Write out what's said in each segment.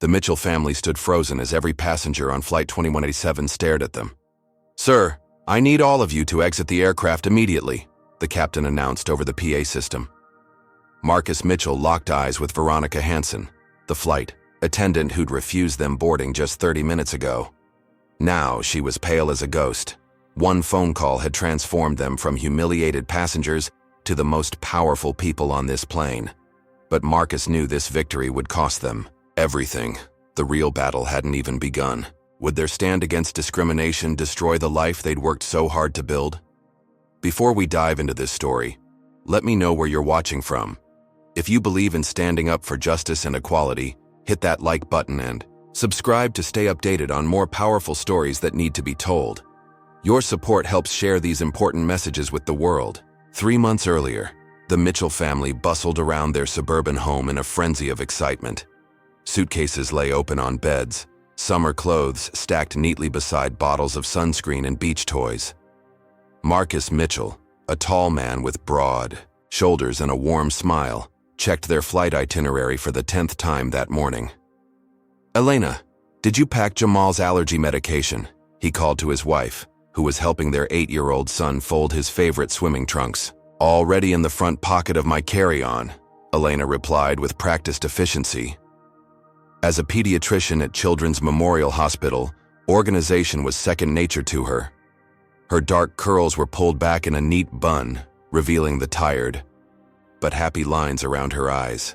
The Mitchell family stood frozen as every passenger on Flight 2187 stared at them. "Sir, I need all of you to exit the aircraft immediately," the captain announced over the PA system. Marcus Mitchell locked eyes with Veronica Hansen, the flight attendant who'd refused them boarding just 30 minutes ago. Now she was pale as a ghost. One phone call had transformed them from humiliated passengers to the most powerful people on this plane. But Marcus knew this victory would cost them everything. The real battle hadn't even begun. Would their stand against discrimination destroy the life they'd worked so hard to build? Before we dive into this story, let me know where you're watching from. If you believe in standing up for justice and equality, hit that like button and subscribe to stay updated on more powerful stories that need to be told. Your support helps share these important messages with the world. 3 months earlier, the Mitchell family bustled around their suburban home in a frenzy of excitement. Suitcases lay open on beds, summer clothes stacked neatly beside bottles of sunscreen and beach toys. Marcus Mitchell, a tall man with broad shoulders and a warm smile, checked their flight itinerary for the 10th time that morning. "Elena, did you pack Jamal's allergy medication?" he called to his wife, who was helping their 8-year-old son fold his favorite swimming trunks. "Already in the front pocket of my carry-on," Elena replied with practiced efficiency. As a pediatrician at Children's Memorial Hospital, organization was second nature to her. Her dark curls were pulled back in a neat bun, revealing the tired but happy lines around her eyes.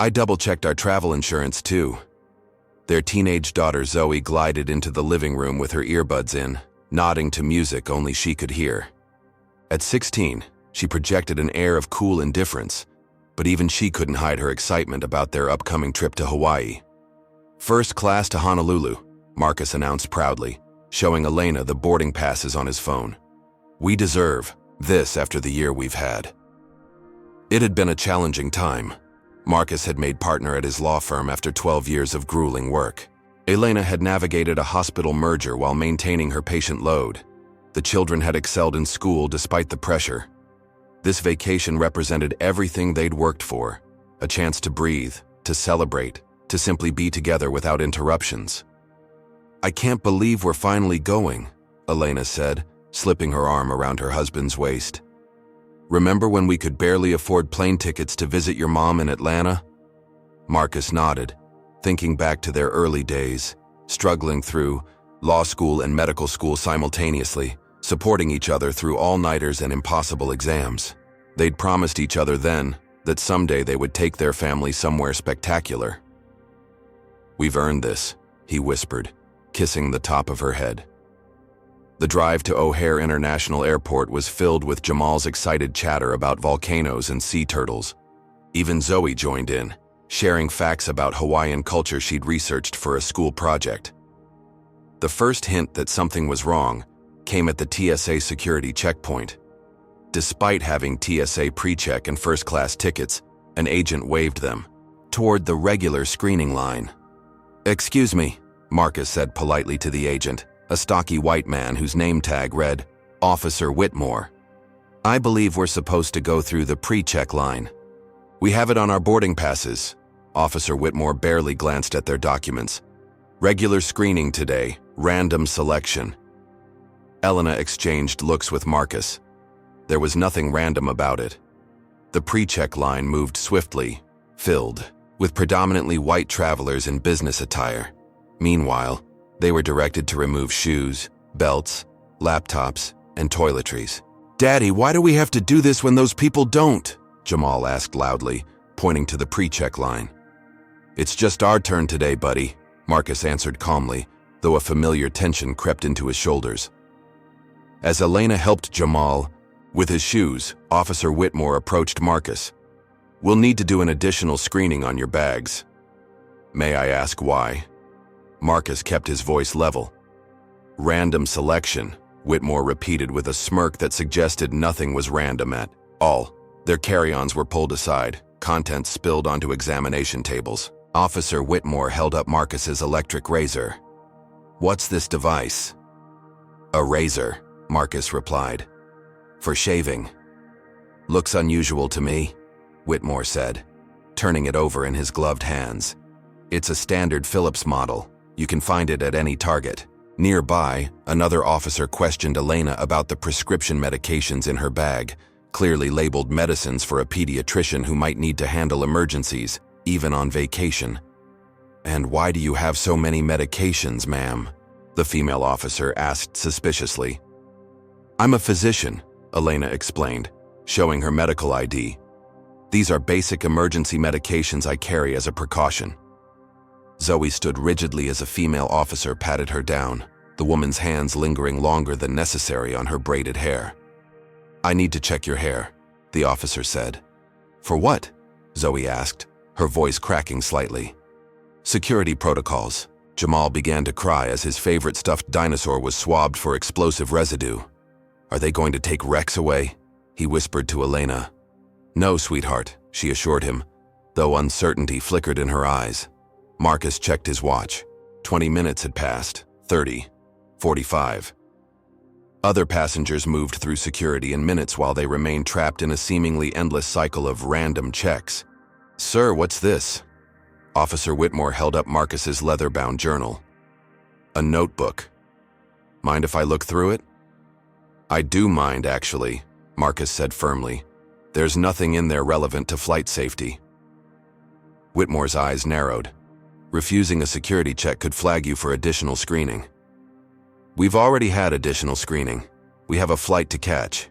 "I double-checked our travel insurance too." Their teenage daughter Zoe glided into the living room with her earbuds in, nodding to music only she could hear. At 16, she projected an air of cool indifference, but even she couldn't hide her excitement about their upcoming trip to Hawaii. "First class to Honolulu," Marcus announced proudly, showing Elena the boarding passes on his phone. "We deserve this after the year we've had." It had been a challenging time. Marcus had made partner at his law firm after 12 years of grueling work. Elena had navigated a hospital merger while maintaining her patient load. The children had excelled in school despite the pressure. This vacation represented everything they'd worked for: a chance to breathe, to celebrate, to simply be together without interruptions. "I can't believe we're finally going," Elena said, slipping her arm around her husband's waist. "Remember when we could barely afford plane tickets to visit your mom in Atlanta?" Marcus nodded, thinking back to their early days, struggling through law school and medical school simultaneously, supporting each other through all-nighters and impossible exams. They'd promised each other then that someday they would take their family somewhere spectacular. "We've earned this," he whispered, kissing the top of her head. The drive to O'Hare International Airport was filled with Jamal's excited chatter about volcanoes and sea turtles. Even Zoe joined in, sharing facts about Hawaiian culture she'd researched for a school project. The first hint that something was wrong came at the TSA security checkpoint. Despite having TSA pre-check and first-class tickets, an agent waved them toward the regular screening line. "Excuse me," Marcus said politely to the agent, a stocky white man whose name tag read, "Officer Whitmore. I believe we're supposed to go through the pre-check line." "We have it on our boarding passes." Officer Whitmore barely glanced at their documents. "Regular screening today, random selection." Elena exchanged looks with Marcus. There was nothing random about it. The pre-check line moved swiftly, filled with predominantly white travelers in business attire. Meanwhile, they were directed to remove shoes, belts, laptops, and toiletries. "Daddy, why do we have to do this when those people don't?" Jamal asked loudly, pointing to the pre-check line. "It's just our turn today, buddy," Marcus answered calmly, though a familiar tension crept into his shoulders. As Elena helped Jamal with his shoes, Officer Whitmore approached Marcus. "We'll need to do an additional screening on your bags." "May I ask why?" Marcus kept his voice level. "Random selection," Whitmore repeated with a smirk that suggested nothing was random at all. Their carry-ons were pulled aside, contents spilled onto examination tables. Officer Whitmore held up Marcus's electric razor. "What's this device?" "A razor," Marcus replied. "For shaving." "Looks unusual to me," Whitmore said, turning it over in his gloved hands. It's a standard Phillips model. You can find it at any Target. Nearby, another officer questioned Elena about the prescription medications in her bag, clearly labeled medicines for a pediatrician who might need to handle emergencies, even on vacation. "And why do you have so many medications, ma'am?" the female officer asked suspiciously. "I'm a physician," Elena explained, showing her medical ID. "These are basic emergency medications I carry as a precaution." Zoe stood rigidly as a female officer patted her down, the woman's hands lingering longer than necessary on her braided hair. "I need to check your hair," the officer said. "For what?" Zoe asked, her voice cracking slightly. "Security protocols." Jamal began to cry as his favorite stuffed dinosaur was swabbed for explosive residue. "Are they going to take Rex away?" he whispered to Elena. "No, sweetheart," she assured him, though uncertainty flickered in her eyes. Marcus checked his watch. 20 minutes had passed. 30. 45. Other passengers moved through security in minutes while they remained trapped in a seemingly endless cycle of random checks. "Sir, what's this?" Officer Whitmore held up Marcus's leather-bound journal. "A notebook. Mind if I look through it?" "I do mind, actually," Marcus said firmly. "There's nothing in there relevant to flight safety." Whitmore's eyes narrowed. "Refusing a security check could flag you for additional screening." "We've already had additional screening. We have a flight to catch."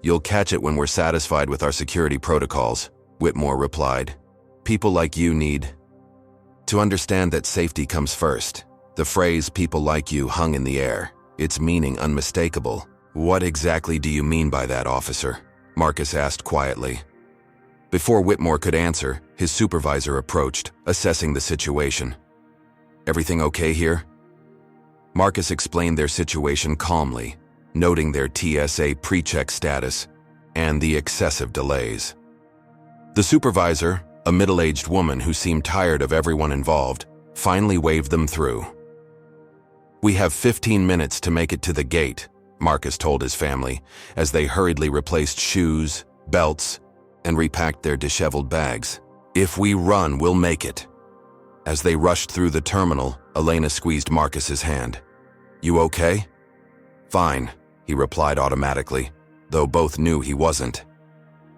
"You'll catch it when we're satisfied with our security protocols," Whitmore replied. "People like you need to understand that safety comes first." The phrase "people like you" hung in the air, its meaning unmistakable. "What exactly do you mean by that, officer?" Marcus asked quietly. Before Whitmore could answer, his supervisor approached, assessing the situation. "Everything okay here?" Marcus explained their situation calmly, noting their TSA pre-check status and the excessive delays. The supervisor, a middle-aged woman who seemed tired of everyone involved, finally waved them through. "We have 15 minutes to make it to the gate," Marcus told his family, as they hurriedly replaced shoes, belts, and repacked their disheveled bags. "If we run, we'll make it." As they rushed through the terminal, Elena squeezed Marcus's hand. "You okay?" "Fine," he replied automatically, though both knew he wasn't.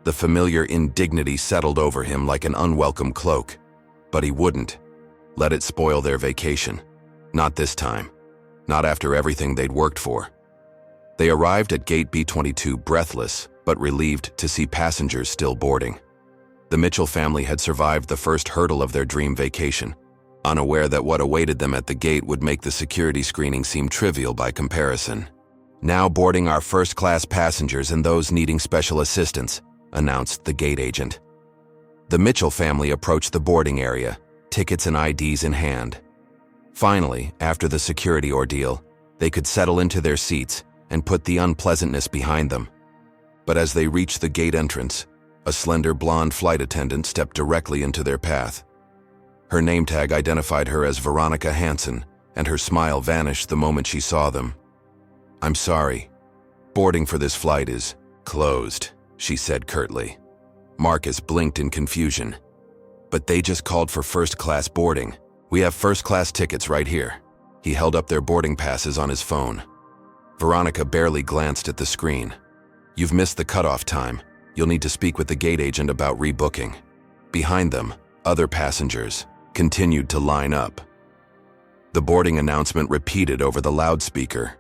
The familiar indignity settled over him like an unwelcome cloak, but he wouldn't let it spoil their vacation. Not this time. Not after everything they'd worked for. They arrived at Gate B-22 breathless, but relieved to see passengers still boarding. The Mitchell family had survived the first hurdle of their dream vacation, unaware that what awaited them at the gate would make the security screening seem trivial by comparison. "Now boarding our first-class passengers and those needing special assistance," announced the gate agent. The Mitchell family approached the boarding area, tickets and IDs in hand. Finally, after the security ordeal, they could settle into their seats and put the unpleasantness behind them. But as they reached the gate entrance, a slender blonde flight attendant stepped directly into their path. Her name tag identified her as Veronica Hansen, and her smile vanished the moment she saw them. "I'm sorry. Boarding for this flight is closed," she said curtly. Marcus blinked in confusion. "But they just called for first-class boarding. We have first-class tickets right here." He held up their boarding passes on his phone. Veronica barely glanced at the screen. "You've missed the cutoff time. You'll need to speak with the gate agent about rebooking." Behind them, other passengers continued to line up. The boarding announcement repeated over the loudspeaker.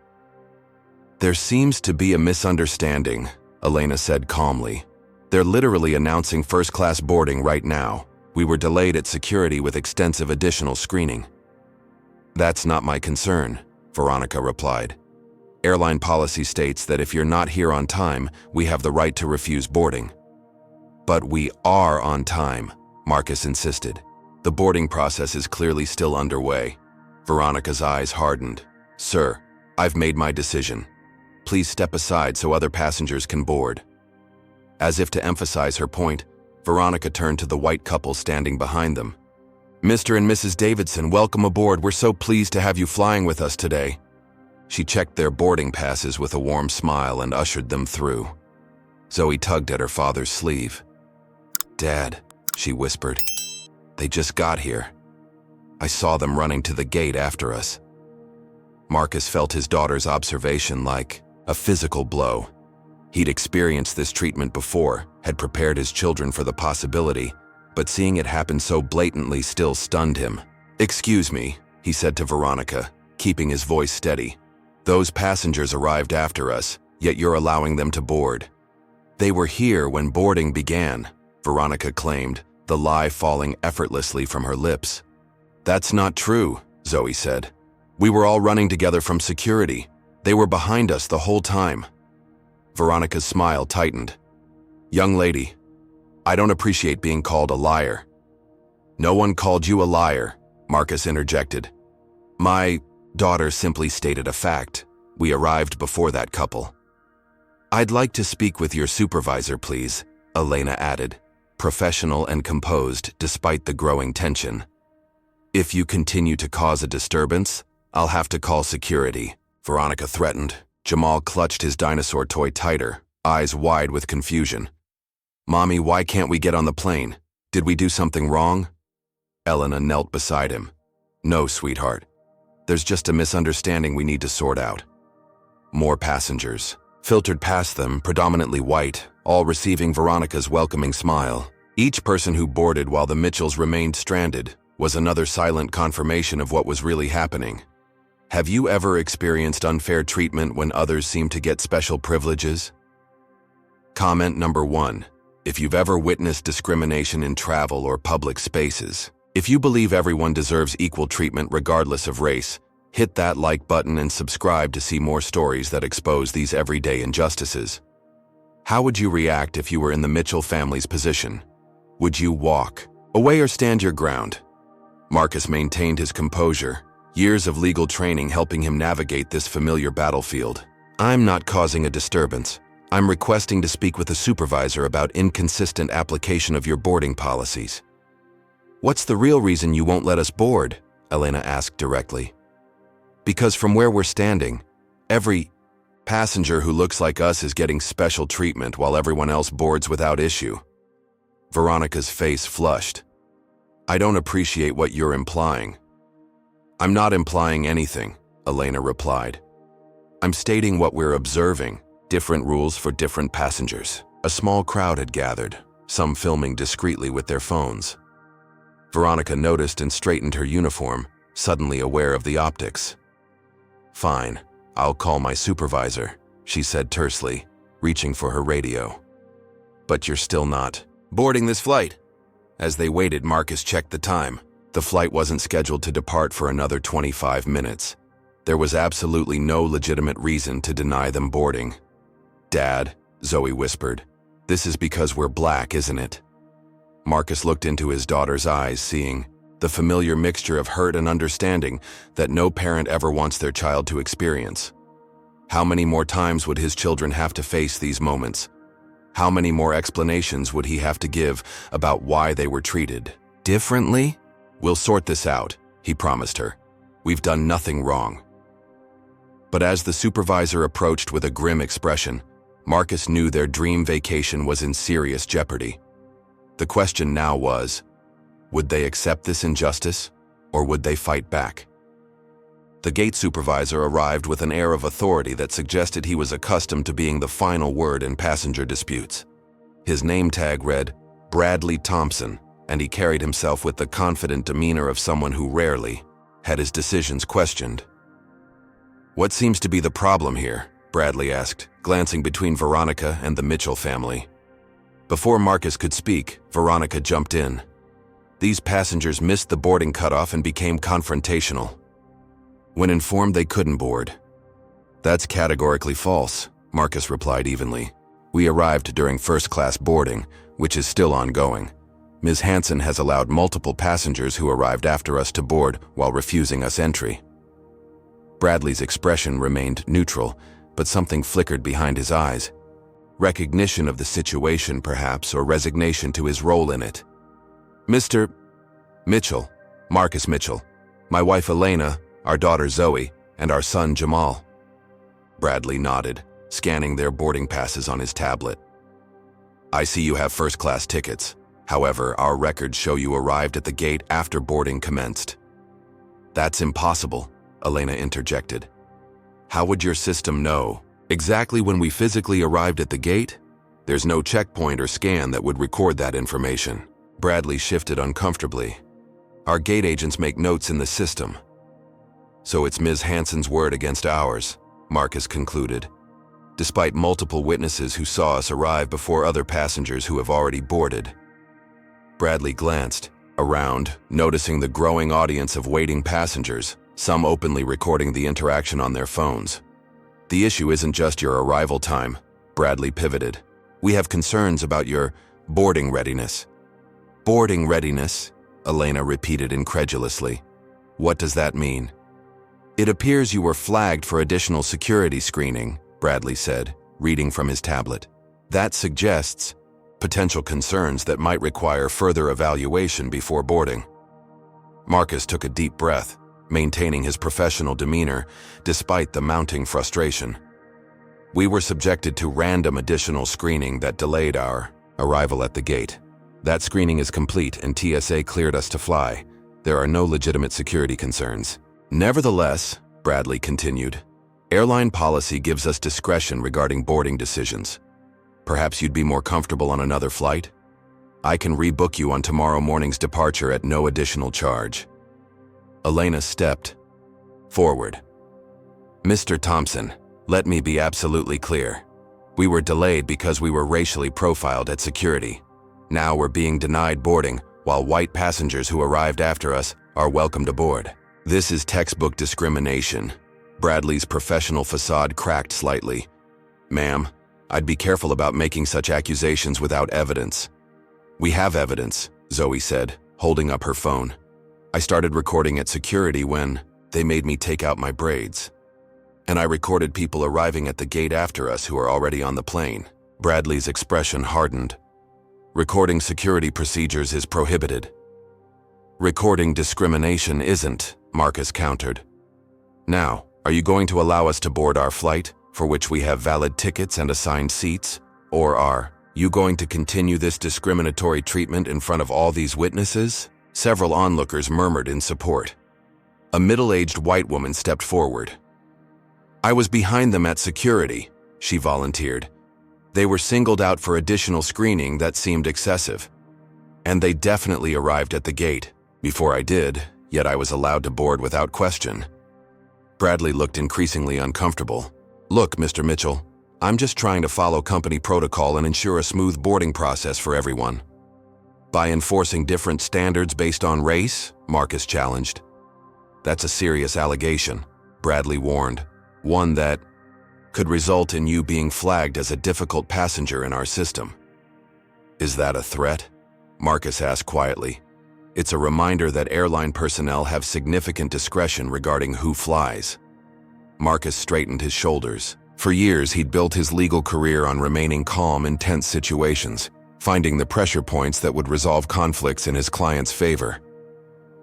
"There seems to be a misunderstanding," Elena said calmly. "They're literally announcing first-class boarding right now. We were delayed at security with extensive additional screening." "That's not my concern," Veronica replied. "Airline policy states that if you're not here on time, we have the right to refuse boarding." "But we are on time," Marcus insisted. "The boarding process is clearly still underway." Veronica's eyes hardened. "Sir, I've made my decision. Please step aside so other passengers can board." As if to emphasize her point, Veronica turned to the white couple standing behind them. "Mr. and Mrs. Davidson, welcome aboard. We're so pleased to have you flying with us today." She checked their boarding passes with a warm smile and ushered them through. Zoe tugged at her father's sleeve. "Dad," she whispered. "They just got here." I saw them running to the gate after us. Marcus felt his daughter's observation like a physical blow. He'd experienced this treatment before, had prepared his children for the possibility, but seeing it happen so blatantly still stunned him. "Excuse me," he said to Veronica, keeping his voice steady. "Those passengers arrived after us, yet you're allowing them to board." "They were here when boarding began," Veronica claimed, the lie falling effortlessly from her lips. "That's not true," Zoe said. "We were all running together from security. They were behind us the whole time." Veronica's smile tightened. "Young lady, I don't appreciate being called a liar." "No one called you a liar," Marcus interjected. "My daughter simply stated a fact. We arrived before that couple." "I'd like to speak with your supervisor, please," Elena added, professional and composed despite the growing tension. "If you continue to cause a disturbance, I'll have to call security," Veronica threatened. Jamal clutched his dinosaur toy tighter, eyes wide with confusion. "Mommy, why can't we get on the plane? Did we do something wrong?" Elena knelt beside him. "No, sweetheart. There's just a misunderstanding we need to sort out." More passengers filtered past them, predominantly white, all receiving Veronica's welcoming smile. Each person who boarded while the Mitchells remained stranded was another silent confirmation of what was really happening. Have you ever experienced unfair treatment when others seem to get special privileges? Comment number 1. If you've ever witnessed discrimination in travel or public spaces, if you believe everyone deserves equal treatment regardless of race, hit that like button and subscribe to see more stories that expose these everyday injustices. How would you react if you were in the Mitchell family's position? Would you walk away or stand your ground? Marcus maintained his composure, years of legal training helping him navigate this familiar battlefield. "I'm not causing a disturbance. I'm requesting to speak with a supervisor about inconsistent application of your boarding policies." "What's the real reason you won't let us board?" Elena asked directly. "Because from where we're standing, every passenger who looks like us is getting special treatment while everyone else boards without issue." Veronica's face flushed. "I don't appreciate what you're implying." "I'm not implying anything," Elena replied. "I'm stating what we're observing, different rules for different passengers." A small crowd had gathered, some filming discreetly with their phones. Veronica noticed and straightened her uniform, suddenly aware of the optics. "Fine, I'll call my supervisor," she said tersely, reaching for her radio. "But you're still not boarding this flight." As they waited, Marcus checked the time. The flight wasn't scheduled to depart for another 25 minutes. There was absolutely no legitimate reason to deny them boarding. "Dad," Zoe whispered, "this is because we're black, isn't it?" Marcus looked into his daughter's eyes, seeing the familiar mixture of hurt and understanding that no parent ever wants their child to experience. How many more times would his children have to face these moments? How many more explanations would he have to give about why they were treated differently? "We'll sort this out," he promised her. "We've done nothing wrong." But as the supervisor approached with a grim expression, Marcus knew their dream vacation was in serious jeopardy. The question now was, would they accept this injustice, or would they fight back? The gate supervisor arrived with an air of authority that suggested he was accustomed to being the final word in passenger disputes. His name tag read, Bradley Thompson, and he carried himself with the confident demeanor of someone who rarely had his decisions questioned. "What seems to be the problem here?" Bradley asked, glancing between Veronica and the Mitchell family. Before Marcus could speak, Veronica jumped in. "These passengers missed the boarding cutoff and became confrontational. When informed they couldn't board." "That's categorically false," Marcus replied evenly. "We arrived during first-class boarding, which is still ongoing. Ms. Hansen has allowed multiple passengers who arrived after us to board while refusing us entry." Bradley's expression remained neutral, but something flickered behind his eyes. Recognition of the situation, perhaps, or resignation to his role in it. "Mr. Mitchell, Marcus Mitchell, my wife Elena, our daughter Zoe, and our son Jamal." Bradley nodded, scanning their boarding passes on his tablet. "I see you have first-class tickets. However, our records show you arrived at the gate after boarding commenced." That's impossible, Elena interjected. How would your system know? Exactly when we physically arrived at the gate? There's no checkpoint or scan that would record that information. Bradley shifted uncomfortably. Our gate agents make notes in the system. So it's Ms. Hansen's word against ours, Marcus concluded. Despite multiple witnesses who saw us arrive before other passengers who have already boarded. Bradley glanced around, noticing the growing audience of waiting passengers, some openly recording the interaction on their phones. The issue isn't just your arrival time, Bradley pivoted. We have concerns about your boarding readiness. Boarding readiness, Elena repeated incredulously. What does that mean? It appears you were flagged for additional security screening, Bradley said, reading from his tablet. That suggests potential concerns that might require further evaluation before boarding. Marcus took a deep breath, maintaining his professional demeanor despite the mounting frustration. We were subjected to random additional screening that delayed our arrival at the gate. That screening is complete and TSA cleared us to fly. There are no legitimate security concerns. Nevertheless, Bradley continued, airline policy gives us discretion regarding boarding decisions. Perhaps you'd be more comfortable on another flight? I can rebook you on tomorrow morning's departure at no additional charge. Elena stepped forward. Mr. Thompson, let me be absolutely clear. We were delayed because we were racially profiled at security. Now we're being denied boarding, while white passengers who arrived after us are welcomed aboard. This is textbook discrimination. Bradley's professional facade cracked slightly. Ma'am, I'd be careful about making such accusations without evidence. We have evidence, Zoe said, holding up her phone. I started recording at security when they made me take out my braids. And I recorded people arriving at the gate after us who are already on the plane. Bradley's expression hardened. Recording security procedures is prohibited. Recording discrimination isn't, Marcus countered. Now, are you going to allow us to board our flight, for which we have valid tickets and assigned seats? Or are you going to continue this discriminatory treatment in front of all these witnesses? Several onlookers murmured in support. A middle-aged white woman stepped forward. I was behind them at security, she volunteered. They were singled out for additional screening that seemed excessive. And they definitely arrived at the gate before I did, yet I was allowed to board without question. Bradley looked increasingly uncomfortable. Look, Mr. Mitchell, I'm just trying to follow company protocol and ensure a smooth boarding process for everyone. By enforcing different standards based on race, Marcus challenged. That's a serious allegation, Bradley warned. One that could result in you being flagged as a difficult passenger in our system. Is that a threat? Marcus asked quietly. It's a reminder that airline personnel have significant discretion regarding who flies. Marcus straightened his shoulders. For years, he'd built his legal career on remaining calm in tense situations, finding the pressure points that would resolve conflicts in his client's favor.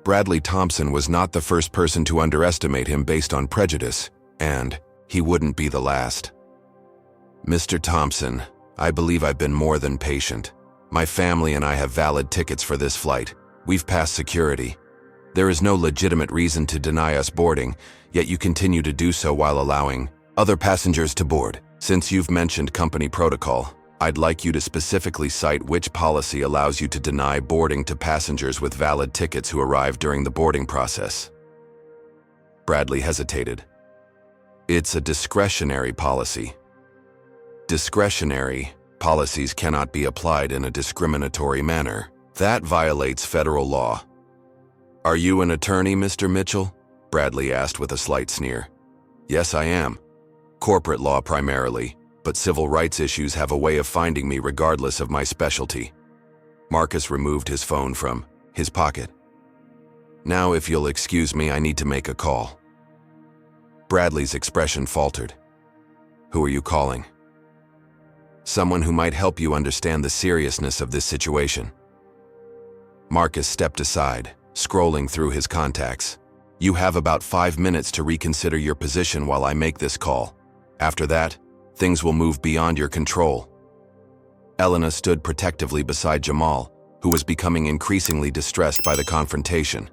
Bradley Thompson was not the first person to underestimate him based on prejudice, and he wouldn't be the last. Mr. Thompson, I believe I've been more than patient. My family and I have valid tickets for this flight. We've passed security. There is no legitimate reason to deny us boarding, yet you continue to do so while allowing other passengers to board. Since you've mentioned company protocol, I'd like you to specifically cite which policy allows you to deny boarding to passengers with valid tickets who arrive during the boarding process. Bradley hesitated. It's a discretionary policy. Discretionary policies cannot be applied in a discriminatory manner. That violates federal law. Are you an attorney, Mr. Mitchell? Bradley asked with a slight sneer. Yes, I am. Corporate law primarily, but civil rights issues have a way of finding me regardless of my specialty. Marcus removed his phone from his pocket. Now, if you'll excuse me, I need to make a call. Bradley's expression faltered. Who are you calling? Someone who might help you understand the seriousness of this situation. Marcus stepped aside, scrolling through his contacts. You have about 5 minutes to reconsider your position while I make this call. After that, things will move beyond your control. Elena stood protectively beside Jamal, who was becoming increasingly distressed by the confrontation.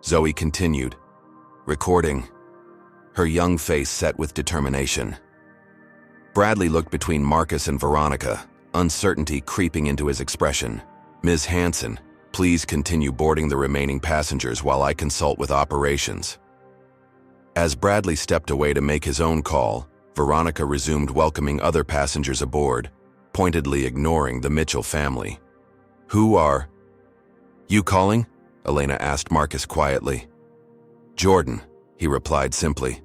Zoe continued, Recording. Her young face set with determination. Bradley looked between Marcus and Veronica, uncertainty creeping into his expression. Ms. Hansen, please continue boarding the remaining passengers while I consult with operations. As Bradley stepped away to make his own call, Veronica resumed welcoming other passengers aboard, pointedly ignoring the Mitchell family. Who are you calling? Elena asked Marcus quietly. Jordan, he replied simply.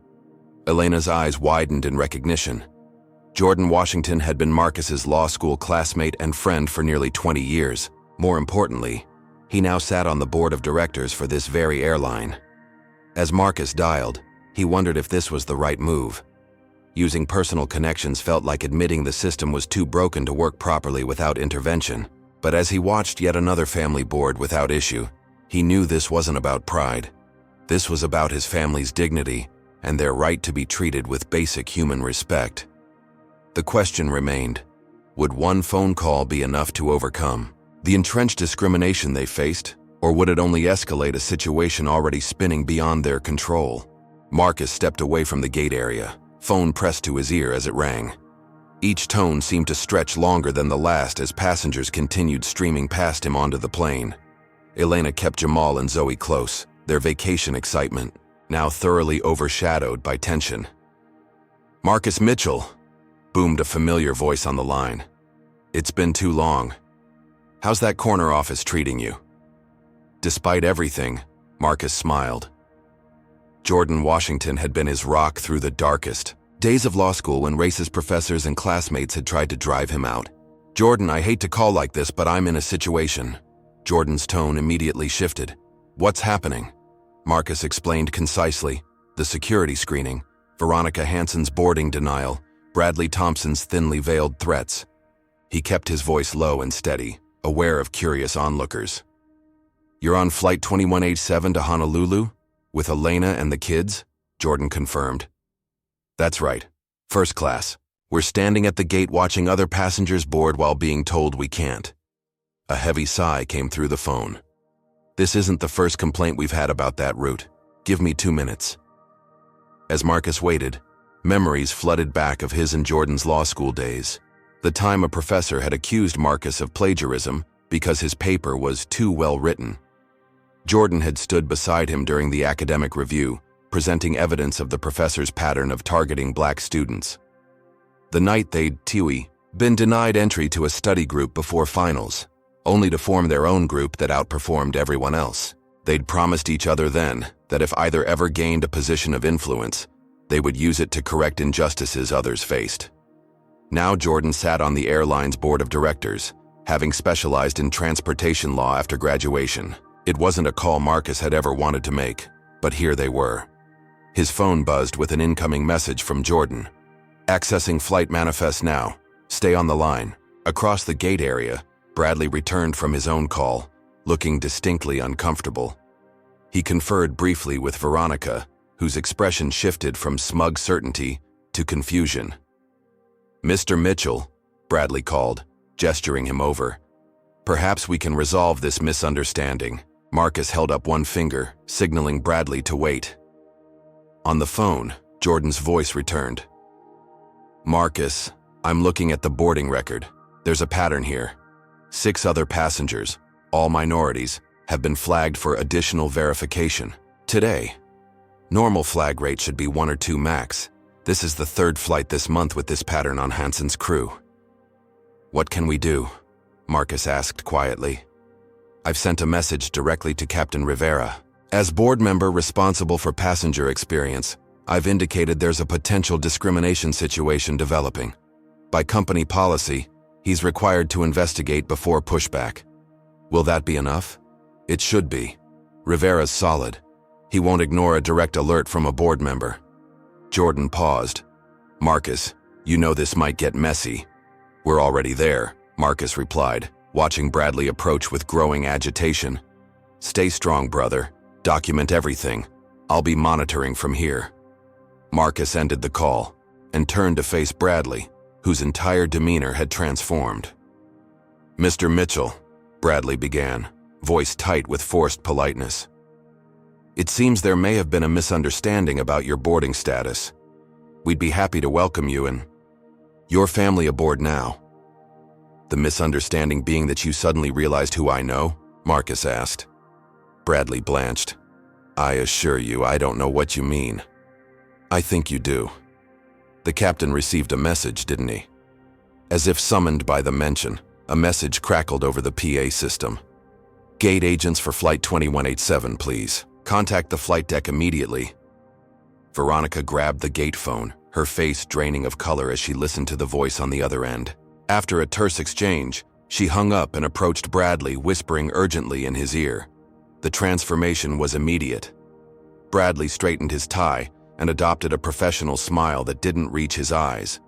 Elena's eyes widened in recognition. Jordan Washington had been Marcus's law school classmate and friend for nearly 20 years. More importantly, he now sat on the board of directors for this very airline. As Marcus dialed, he wondered if this was the right move. Using personal connections felt like admitting the system was too broken to work properly without intervention. But as he watched yet another family board without issue, he knew this wasn't about pride. This was about his family's dignity and their right to be treated with basic human respect. The question remained, would one phone call be enough to overcome the entrenched discrimination they faced, or would it only escalate a situation already spinning beyond their control? Marcus stepped away from the gate area, phone pressed to his ear as it rang. Each tone seemed to stretch longer than the last as passengers continued streaming past him onto the plane. Elena kept Jamal and Zoe close, their vacation excitement now thoroughly overshadowed by tension. Marcus Mitchell, boomed a familiar voice on the line. It's been too long. How's that corner office treating you? Despite everything, Marcus smiled. Jordan Washington had been his rock through the darkest days of law school when racist professors and classmates had tried to drive him out. Jordan, I hate to call like this, but I'm in a situation. Jordan's tone immediately shifted. What's happening? Marcus explained concisely. The security screening, Veronica Hansen's boarding denial, Bradley Thompson's thinly veiled threats. He kept his voice low and steady, aware of curious onlookers. You're on Flight 2187 to Honolulu? With Elena and the kids? Jordan confirmed. That's right. First class. We're standing at the gate watching other passengers board while being told we can't. A heavy sigh came through the phone. This isn't the first complaint we've had about that route. Give me 2 minutes. As Marcus waited, memories flooded back of his and Jordan's law school days. The time a professor had accused Marcus of plagiarism because his paper was too well written. Jordan had stood beside him during the academic review, presenting evidence of the professor's pattern of targeting black students. The night they'd been denied entry to a study group before finals, only to form their own group that outperformed everyone else. They'd promised each other then that if either ever gained a position of influence, they would use it to correct injustices others faced. Now Jordan sat on the airline's board of directors, having specialized in transportation law after graduation. It wasn't a call Marcus had ever wanted to make, but here they were. His phone buzzed with an incoming message from Jordan. Accessing flight manifest now. Stay on the line. Across the gate area, Bradley returned from his own call, looking distinctly uncomfortable. He conferred briefly with Veronica, whose expression shifted from smug certainty to confusion. Mr. Mitchell, Bradley called, gesturing him over. Perhaps we can resolve this misunderstanding. Marcus held up one finger, signaling Bradley to wait. On the phone, Jordan's voice returned. Marcus, I'm looking at the boarding record. There's a pattern here. 6 other passengers, all minorities, have been flagged for additional verification. Today. Normal flag rate should be 1 or 2 max. This is the 3rd flight this month with this pattern on Hansen's crew. What can we do? Marcus asked quietly. I've sent a message directly to Captain Rivera. As board member responsible for passenger experience, I've indicated there's a potential discrimination situation developing. By company policy, he's required to investigate before pushback. Will that be enough? It should be. Rivera's solid. He won't ignore a direct alert from a board member. Jordan paused. Marcus, you know this might get messy. We're already there, Marcus replied, watching Bradley approach with growing agitation. Stay strong, brother. Document everything. I'll be monitoring from here. Marcus ended the call and turned to face Bradley, whose entire demeanor had transformed. Mr. Mitchell, Bradley began, voice tight with forced politeness. It seems there may have been a misunderstanding about your boarding status. We'd be happy to welcome you and your family aboard now." "The misunderstanding being that you suddenly realized who I know?" Marcus asked. Bradley blanched. "I assure you, I don't know what you mean." "I think you do. The captain received a message, didn't he?" As if summoned by the mention, a message crackled over the PA system. "Gate agents for Flight 2187, please. Contact the flight deck immediately." Veronica grabbed the gate phone, her face draining of color as she listened to the voice on the other end. After a terse exchange, she hung up and approached Bradley, whispering urgently in his ear. The transformation was immediate. Bradley straightened his tie and adopted a professional smile that didn't reach his eyes.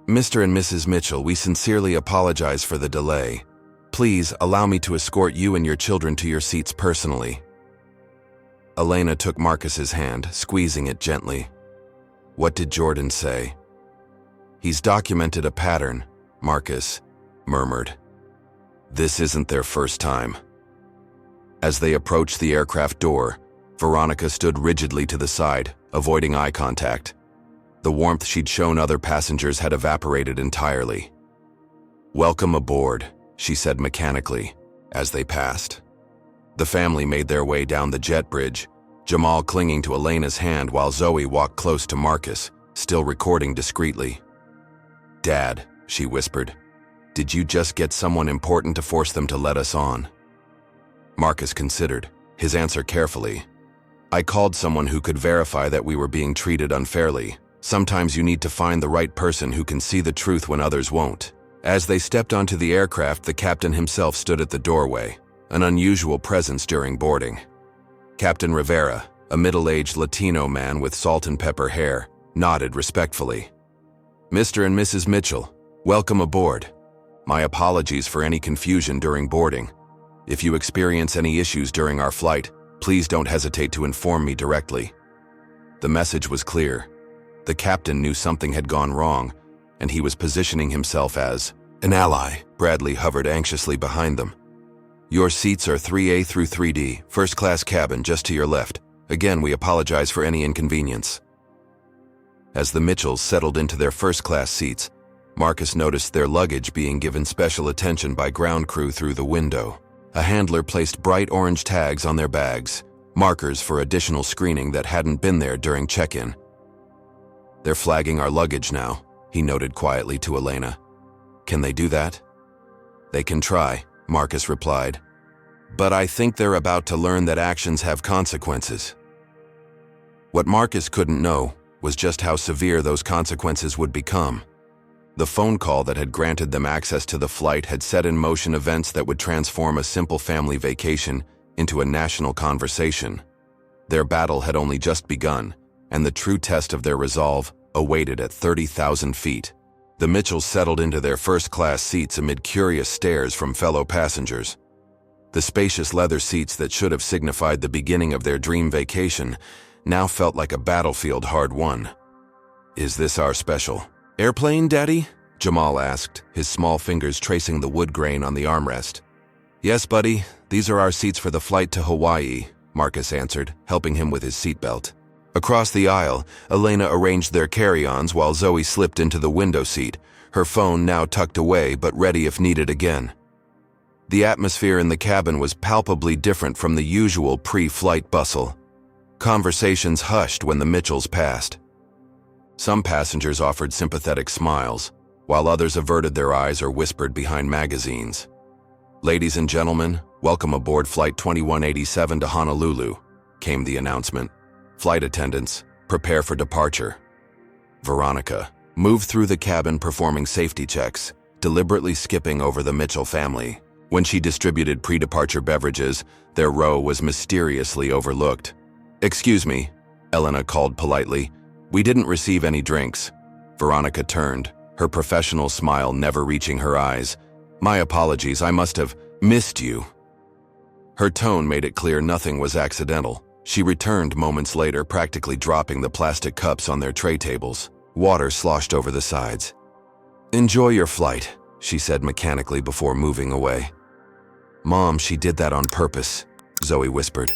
"Mr. and Mrs. Mitchell, we sincerely apologize for the delay. Please allow me to escort you and your children to your seats personally." Elena took Marcus's hand, squeezing it gently. "What did Jordan say?" "He's documented a pattern," Marcus murmured. "This isn't their first time." As they approached the aircraft door, Veronica stood rigidly to the side, avoiding eye contact. The warmth she'd shown other passengers had evaporated entirely. "Welcome aboard," she said mechanically, as they passed. The family made their way down the jet bridge, Jamal clinging to Elena's hand while Zoe walked close to Marcus, still recording discreetly. "Dad," she whispered, "did you just get someone important to force them to let us on?" Marcus considered, his answer carefully. "I called someone who could verify that we were being treated unfairly. Sometimes you need to find the right person who can see the truth when others won't." As they stepped onto the aircraft, the captain himself stood at the doorway, an unusual presence during boarding. Captain Rivera, a middle-aged Latino man with salt and pepper hair, nodded respectfully. "Mr. and Mrs. Mitchell, welcome aboard. My apologies for any confusion during boarding. If you experience any issues during our flight, please don't hesitate to inform me directly." The message was clear. The captain knew something had gone wrong, and he was positioning himself as an ally. Bradley hovered anxiously behind them. "Your seats are 3A through 3D, first-class cabin just to your left. Again, we apologize for any inconvenience." As the Mitchells settled into their first-class seats, Marcus noticed their luggage being given special attention by ground crew through the window. A handler placed bright orange tags on their bags, markers for additional screening that hadn't been there during check-in. "They're flagging our luggage now," he noted quietly to Elena. "Can they do that?" "They can try," Marcus replied. "But I think they're about to learn that actions have consequences." What Marcus couldn't know was just how severe those consequences would become. The phone call that had granted them access to the flight had set in motion events that would transform a simple family vacation into a national conversation. Their battle had only just begun, and the true test of their resolve awaited at 30,000 feet. The Mitchells settled into their first-class seats amid curious stares from fellow passengers. The spacious leather seats that should have signified the beginning of their dream vacation now felt like a battlefield hard won. "Is this our special airplane, Daddy?" Jamal asked, his small fingers tracing the wood grain on the armrest. "Yes, buddy, these are our seats for the flight to Hawaii," Marcus answered, helping him with his seatbelt. Across the aisle, Elena arranged their carry-ons while Zoe slipped into the window seat, her phone now tucked away but ready if needed again. The atmosphere in the cabin was palpably different from the usual pre-flight bustle. Conversations hushed when the Mitchells passed. Some passengers offered sympathetic smiles, while others averted their eyes or whispered behind magazines. "Ladies and gentlemen, welcome aboard Flight 2187 to Honolulu," came the announcement. "Flight attendants, prepare for departure." Veronica moved through the cabin performing safety checks, deliberately skipping over the Mitchell family. When she distributed pre-departure beverages, their row was mysteriously overlooked. "Excuse me," Elena called politely. "We didn't receive any drinks." Veronica turned, her professional smile never reaching her eyes. "My apologies, I must have missed you." Her tone made it clear nothing was accidental. She returned moments later, practically dropping the plastic cups on their tray tables. Water sloshed over the sides. "Enjoy your flight," she said mechanically before moving away. "Mom, she did that on purpose," Zoe whispered.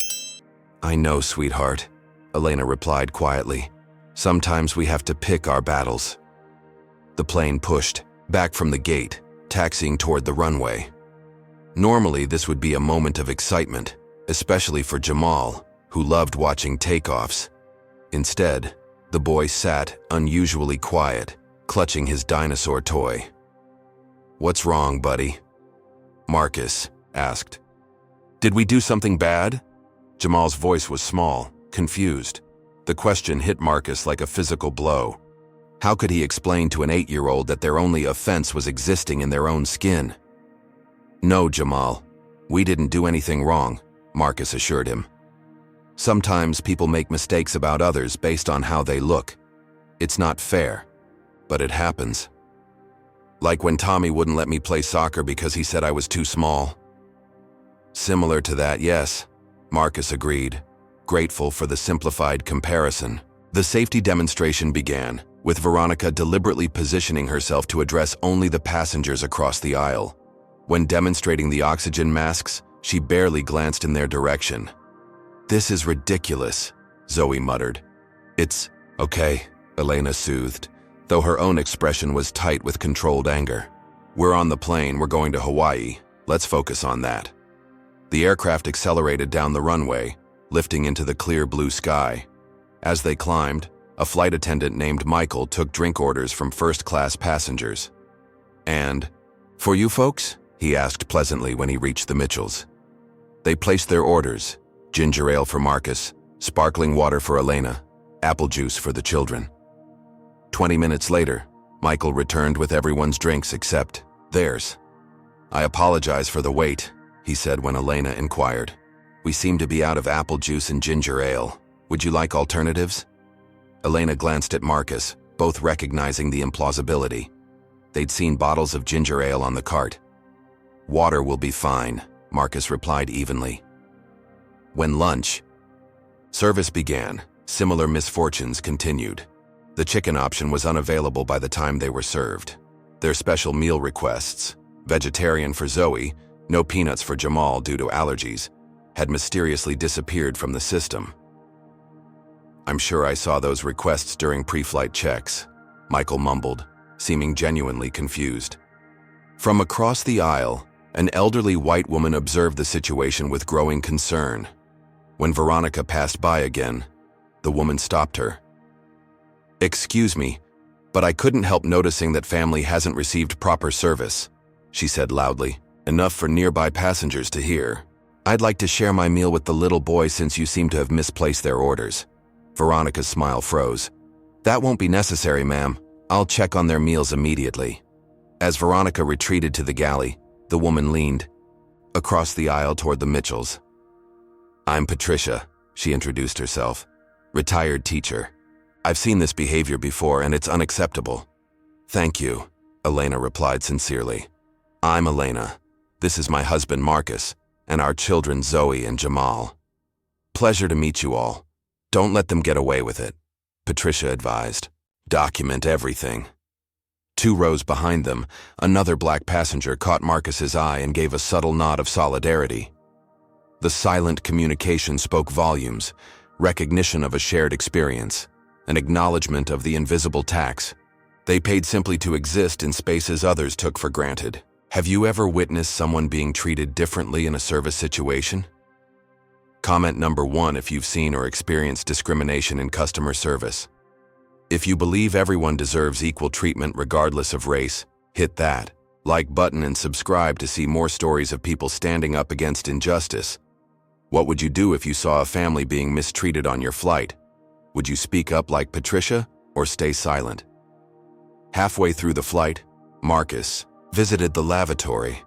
I know, sweetheart, Elena replied quietly. Sometimes we have to pick our battles. The plane pushed back from the gate, taxiing toward the runway. Normally, this would be a moment of excitement, especially for Jamal, who loved watching takeoffs. Instead, the boy sat unusually quiet, clutching his dinosaur toy. "What's wrong, buddy?" Marcus asked. "Did we do something bad?" Jamal's voice was small, confused. The question hit Marcus like a physical blow. How could he explain to an 8-year-old that their only offense was existing in their own skin? "No, Jamal, we didn't do anything wrong," Marcus assured him. "Sometimes people make mistakes about others based on how they look. It's not fair, but it happens. Like when Tommy wouldn't let me play soccer because he said I was too small." "Similar to that, yes," Marcus agreed, grateful for the simplified comparison. The safety demonstration began, with Veronica deliberately positioning herself to address only the passengers across the aisle. When demonstrating the oxygen masks, she barely glanced in their direction. "This is ridiculous," Zoe muttered. "It's okay," Elena soothed, though her own expression was tight with controlled anger. "We're on the plane, we're going to Hawaii. Let's focus on that." The aircraft accelerated down the runway, lifting into the clear blue sky. As they climbed, a flight attendant named Michael took drink orders from first-class passengers. "And, for you folks?" he asked pleasantly when he reached the Mitchells. They placed their orders: ginger ale for Marcus, sparkling water for Elena, apple juice for the children. 20 minutes later, Michael returned with everyone's drinks except theirs. "I apologize for the wait," he said when Elena inquired. "We seem to be out of apple juice and ginger ale. Would you like alternatives?" Elena glanced at Marcus, both recognizing the implausibility. They'd seen bottles of ginger ale on the cart. "Water will be fine," Marcus replied evenly. When lunch service began, similar misfortunes continued. The chicken option was unavailable by the time they were served. Their special meal requests, vegetarian for Zoe, no peanuts for Jamal due to allergies, had mysteriously disappeared from the system. "I'm sure I saw those requests during pre-flight checks," Michael mumbled, seeming genuinely confused. From across the aisle, an elderly white woman observed the situation with growing concern. When Veronica passed by again, the woman stopped her. "Excuse me, but I couldn't help noticing that family hasn't received proper service," she said loudly, enough for nearby passengers to hear. "I'd like to share my meal with the little boy since you seem to have misplaced their orders." Veronica's smile froze. "That won't be necessary, ma'am. I'll check on their meals immediately." As Veronica retreated to the galley, the woman leaned across the aisle toward the Mitchells. "I'm Patricia," she introduced herself. "Retired teacher. I've seen this behavior before and it's unacceptable." "Thank you," Elena replied sincerely. "I'm Elena. This is my husband Marcus, and our children Zoe and Jamal. Pleasure to meet you all. Don't let them get away with it," Patricia advised. "Document everything." 2 rows behind them, another black passenger caught Marcus's eye and gave a subtle nod of solidarity. The silent communication spoke volumes, recognition of a shared experience, an acknowledgement of the invisible tax. They paid simply to exist in spaces others took for granted. Have you ever witnessed someone being treated differently in a service situation? Comment number 1 if you've seen or experienced discrimination in customer service. If you believe everyone deserves equal treatment regardless of race, hit that like button and subscribe to see more stories of people standing up against injustice. What would you do if you saw a family being mistreated on your flight? Would you speak up like Patricia or stay silent? Halfway through the flight, Marcus visited the lavatory.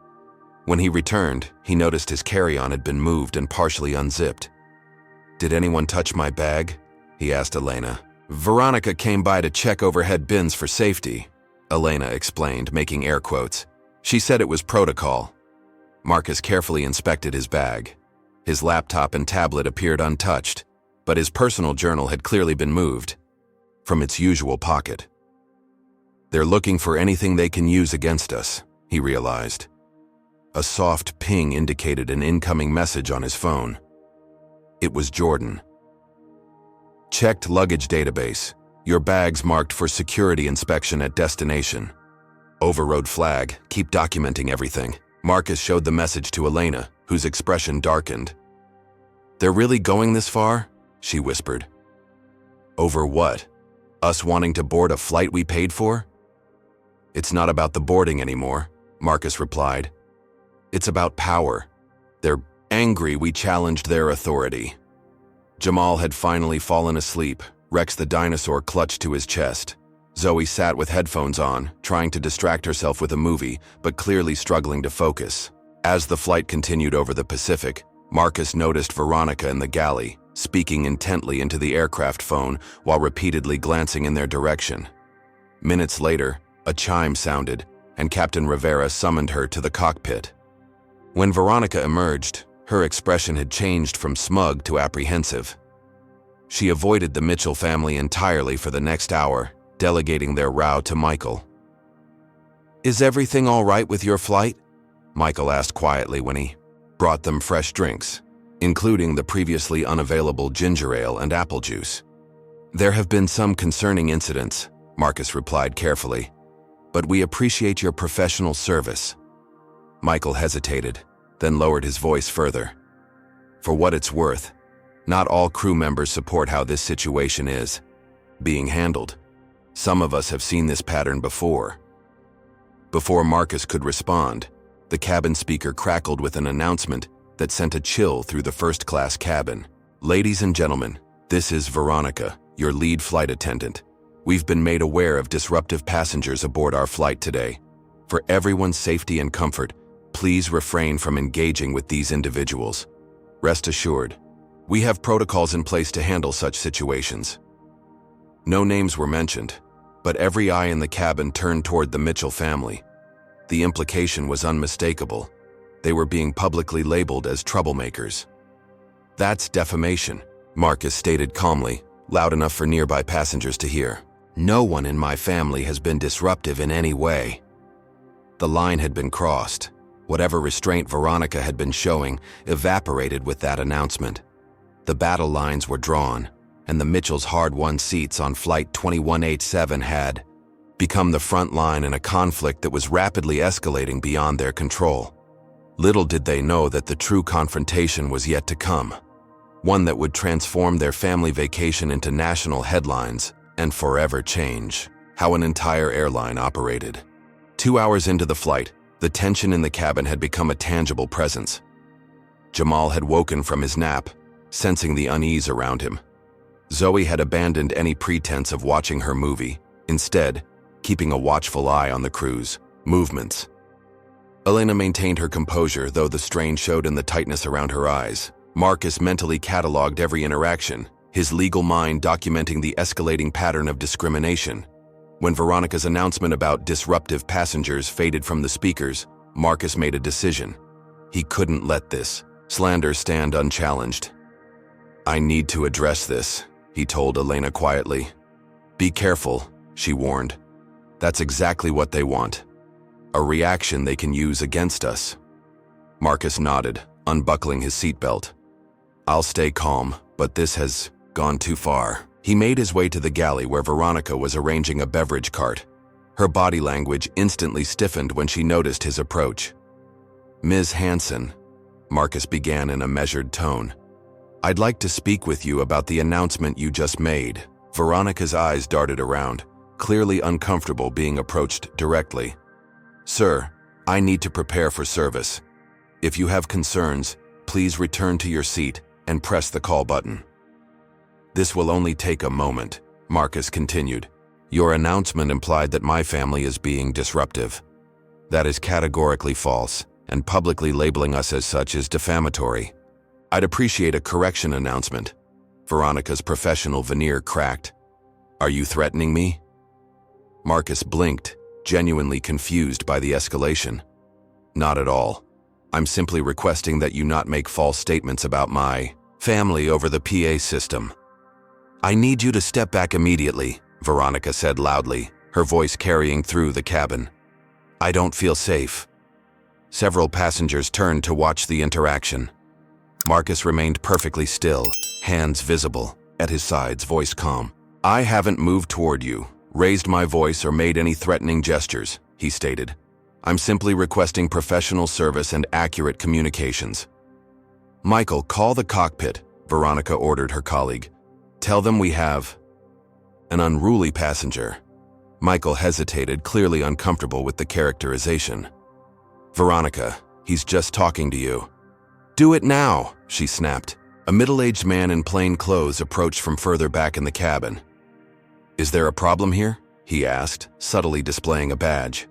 When he returned, he noticed his carry-on had been moved and partially unzipped. "Did anyone touch my bag?" he asked Elena. "Veronica came by to check overhead bins for safety," Elena explained, making air quotes. "She said it was protocol." Marcus carefully inspected his bag. His laptop and tablet appeared untouched, but his personal journal had clearly been moved from its usual pocket. "They're looking for anything they can use against us," he realized. A soft ping indicated an incoming message on his phone. It was Jordan. Checked luggage database. Your bags marked for security inspection at destination. Overrode flag. Keep documenting everything. Marcus showed the message to Elena, whose expression darkened. They're really going this far? She whispered. Over what? Us wanting to board a flight we paid for? It's not about the boarding anymore, Marcus replied. It's about power. They're angry we challenged their authority. Jamal had finally fallen asleep. Rex the dinosaur clutched to his chest. Zoe sat with headphones on, trying to distract herself with a movie, but clearly struggling to focus. As the flight continued over the Pacific, Marcus noticed Veronica in the galley, speaking intently into the aircraft phone while repeatedly glancing in their direction. Minutes later, a chime sounded, and Captain Rivera summoned her to the cockpit. When Veronica emerged, her expression had changed from smug to apprehensive. She avoided the Mitchell family entirely for the next hour, delegating their row to Michael. Is everything all right with your flight? Michael asked quietly when he brought them fresh drinks, including the previously unavailable ginger ale and apple juice. There have been some concerning incidents, Marcus replied carefully, but we appreciate your professional service. Michael hesitated, then lowered his voice further. For what it's worth, not all crew members support how this situation is being handled. Some of us have seen this pattern before. Before Marcus could respond, the cabin speaker crackled with an announcement that sent a chill through the first-class cabin. Ladies and gentlemen, this is Veronica, your lead flight attendant. We've been made aware of disruptive passengers aboard our flight today. For everyone's safety and comfort, please refrain from engaging with these individuals. Rest assured, we have protocols in place to handle such situations. No names were mentioned, but every eye in the cabin turned toward the Mitchell family. The implication was unmistakable. They were being publicly labeled as troublemakers. That's defamation, Marcus stated calmly, loud enough for nearby passengers to hear. No one in my family has been disruptive in any way. The line had been crossed. Whatever restraint Veronica had been showing evaporated with that announcement. The battle lines were drawn, and the Mitchells' hard-won seats on Flight 2187 had become the front line in a conflict that was rapidly escalating beyond their control. Little did they know that the true confrontation was yet to come, one that would transform their family vacation into national headlines and forever change how an entire airline operated. 2 hours into the flight, the tension in the cabin had become a tangible presence. Jamal had woken from his nap, sensing the unease around him. Zoe had abandoned any pretense of watching her movie, instead, keeping a watchful eye on the crew's movements. Elena maintained her composure, though the strain showed in the tightness around her eyes. Marcus mentally cataloged every interaction, his legal mind documenting the escalating pattern of discrimination. When Veronica's announcement about disruptive passengers faded from the speakers, Marcus made a decision. He couldn't let this slander stand unchallenged. I need to address this, he told Elena quietly. Be careful, she warned. That's exactly what they want. A reaction they can use against us. Marcus nodded, unbuckling his seatbelt. I'll stay calm, but this has gone too far. He made his way to the galley where Veronica was arranging a beverage cart. Her body language instantly stiffened when she noticed his approach. Ms. Hansen, Marcus began in a measured tone. I'd like to speak with you about the announcement you just made. Veronica's eyes darted around, clearly uncomfortable being approached directly. Sir, I need to prepare for service. If you have concerns, please return to your seat and press the call button. This will only take a moment, Marcus continued. Your announcement implied that my family is being disruptive. That is categorically false, and publicly labeling us as such is defamatory. I'd appreciate a correction announcement. Veronica's professional veneer cracked. Are you threatening me? Marcus blinked, genuinely confused by the escalation. Not at all. I'm simply requesting that you not make false statements about my family over the PA system. I need you to step back immediately, Veronica said loudly, her voice carrying through the cabin. I don't feel safe. Several passengers turned to watch the interaction. Marcus remained perfectly still, hands visible, at his sides, voice calm. "I haven't moved toward you, raised my voice, or made any threatening gestures," he stated. "I'm simply requesting professional service and accurate communications." "Michael, call the cockpit," Veronica ordered her colleague. "Tell them we have an unruly passenger." Michael hesitated, clearly uncomfortable with the characterization. "Veronica, he's just talking to you." "Do it now," she snapped. A middle-aged man in plain clothes approached from further back in the cabin. "Is there a problem here?" he asked, subtly displaying a badge.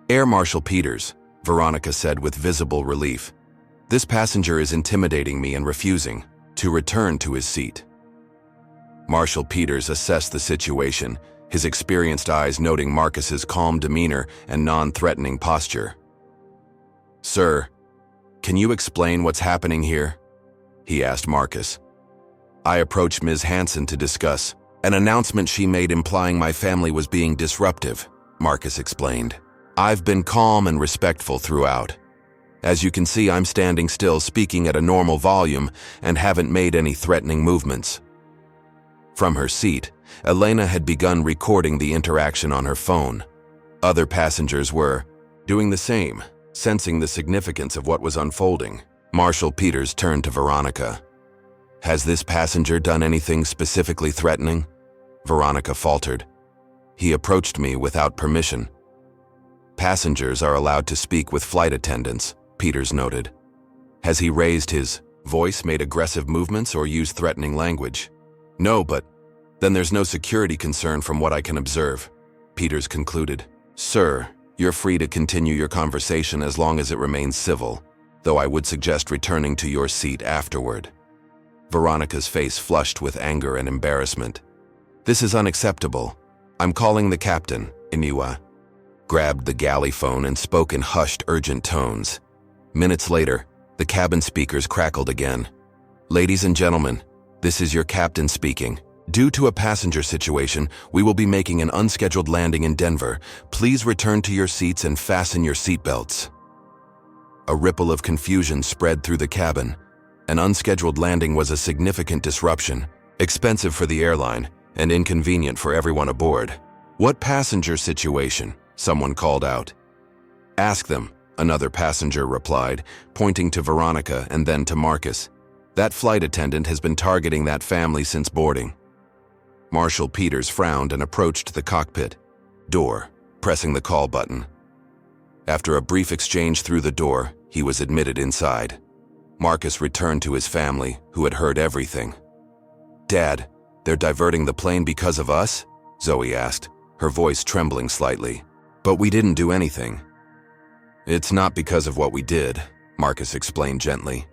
"Air Marshal Peters," Veronica said with visible relief. "This passenger is intimidating me and refusing to return to his seat." Marshal Peters assessed the situation, his experienced eyes noting Marcus's calm demeanor and non-threatening posture. "Sir, can you explain what's happening here?" he asked Marcus. "I approached Ms. Hansen to discuss an announcement she made implying my family was being disruptive," Marcus explained. "I've been calm and respectful throughout. As you can see, I'm standing still, speaking at a normal volume, and haven't made any threatening movements." From her seat, Elena had begun recording the interaction on her phone. Other passengers were doing the same, sensing the significance of what was unfolding. Marshal Peters turned to Veronica. "Has this passenger done anything specifically threatening?" Veronica faltered. "He approached me without permission." "Passengers are allowed to speak with flight attendants," Peters noted. "Has he raised his voice, made aggressive movements, or used threatening language?" "No, but then there's no security concern from what I can observe," Peters concluded. "Sir, you're free to continue your conversation as long as it remains civil, though I would suggest returning to your seat afterward." Veronica's face flushed with anger and embarrassment. "This is unacceptable. I'm calling the captain," Iniwa grabbed the galley phone and spoke in hushed, urgent tones. Minutes later, the cabin speakers crackled again. "Ladies and gentlemen, this is your captain speaking. Due to a passenger situation, we will be making an unscheduled landing in Denver. Please return to your seats and fasten your seatbelts." A ripple of confusion spread through the cabin. An unscheduled landing was a significant disruption, expensive for the airline, and inconvenient for everyone aboard. "What passenger situation?" someone called out. "Ask them," another passenger replied, pointing to Veronica and then to Marcus. "That flight attendant has been targeting that family since boarding." Marshal Peters frowned and approached the cockpit door, pressing the call button. After a brief exchange through the door, he was admitted inside. Marcus returned to his family, who had heard everything. "Dad, they're diverting the plane because of us?" Zoe asked, her voice trembling slightly. "But we didn't do anything." "It's not because of what we did," Marcus explained gently.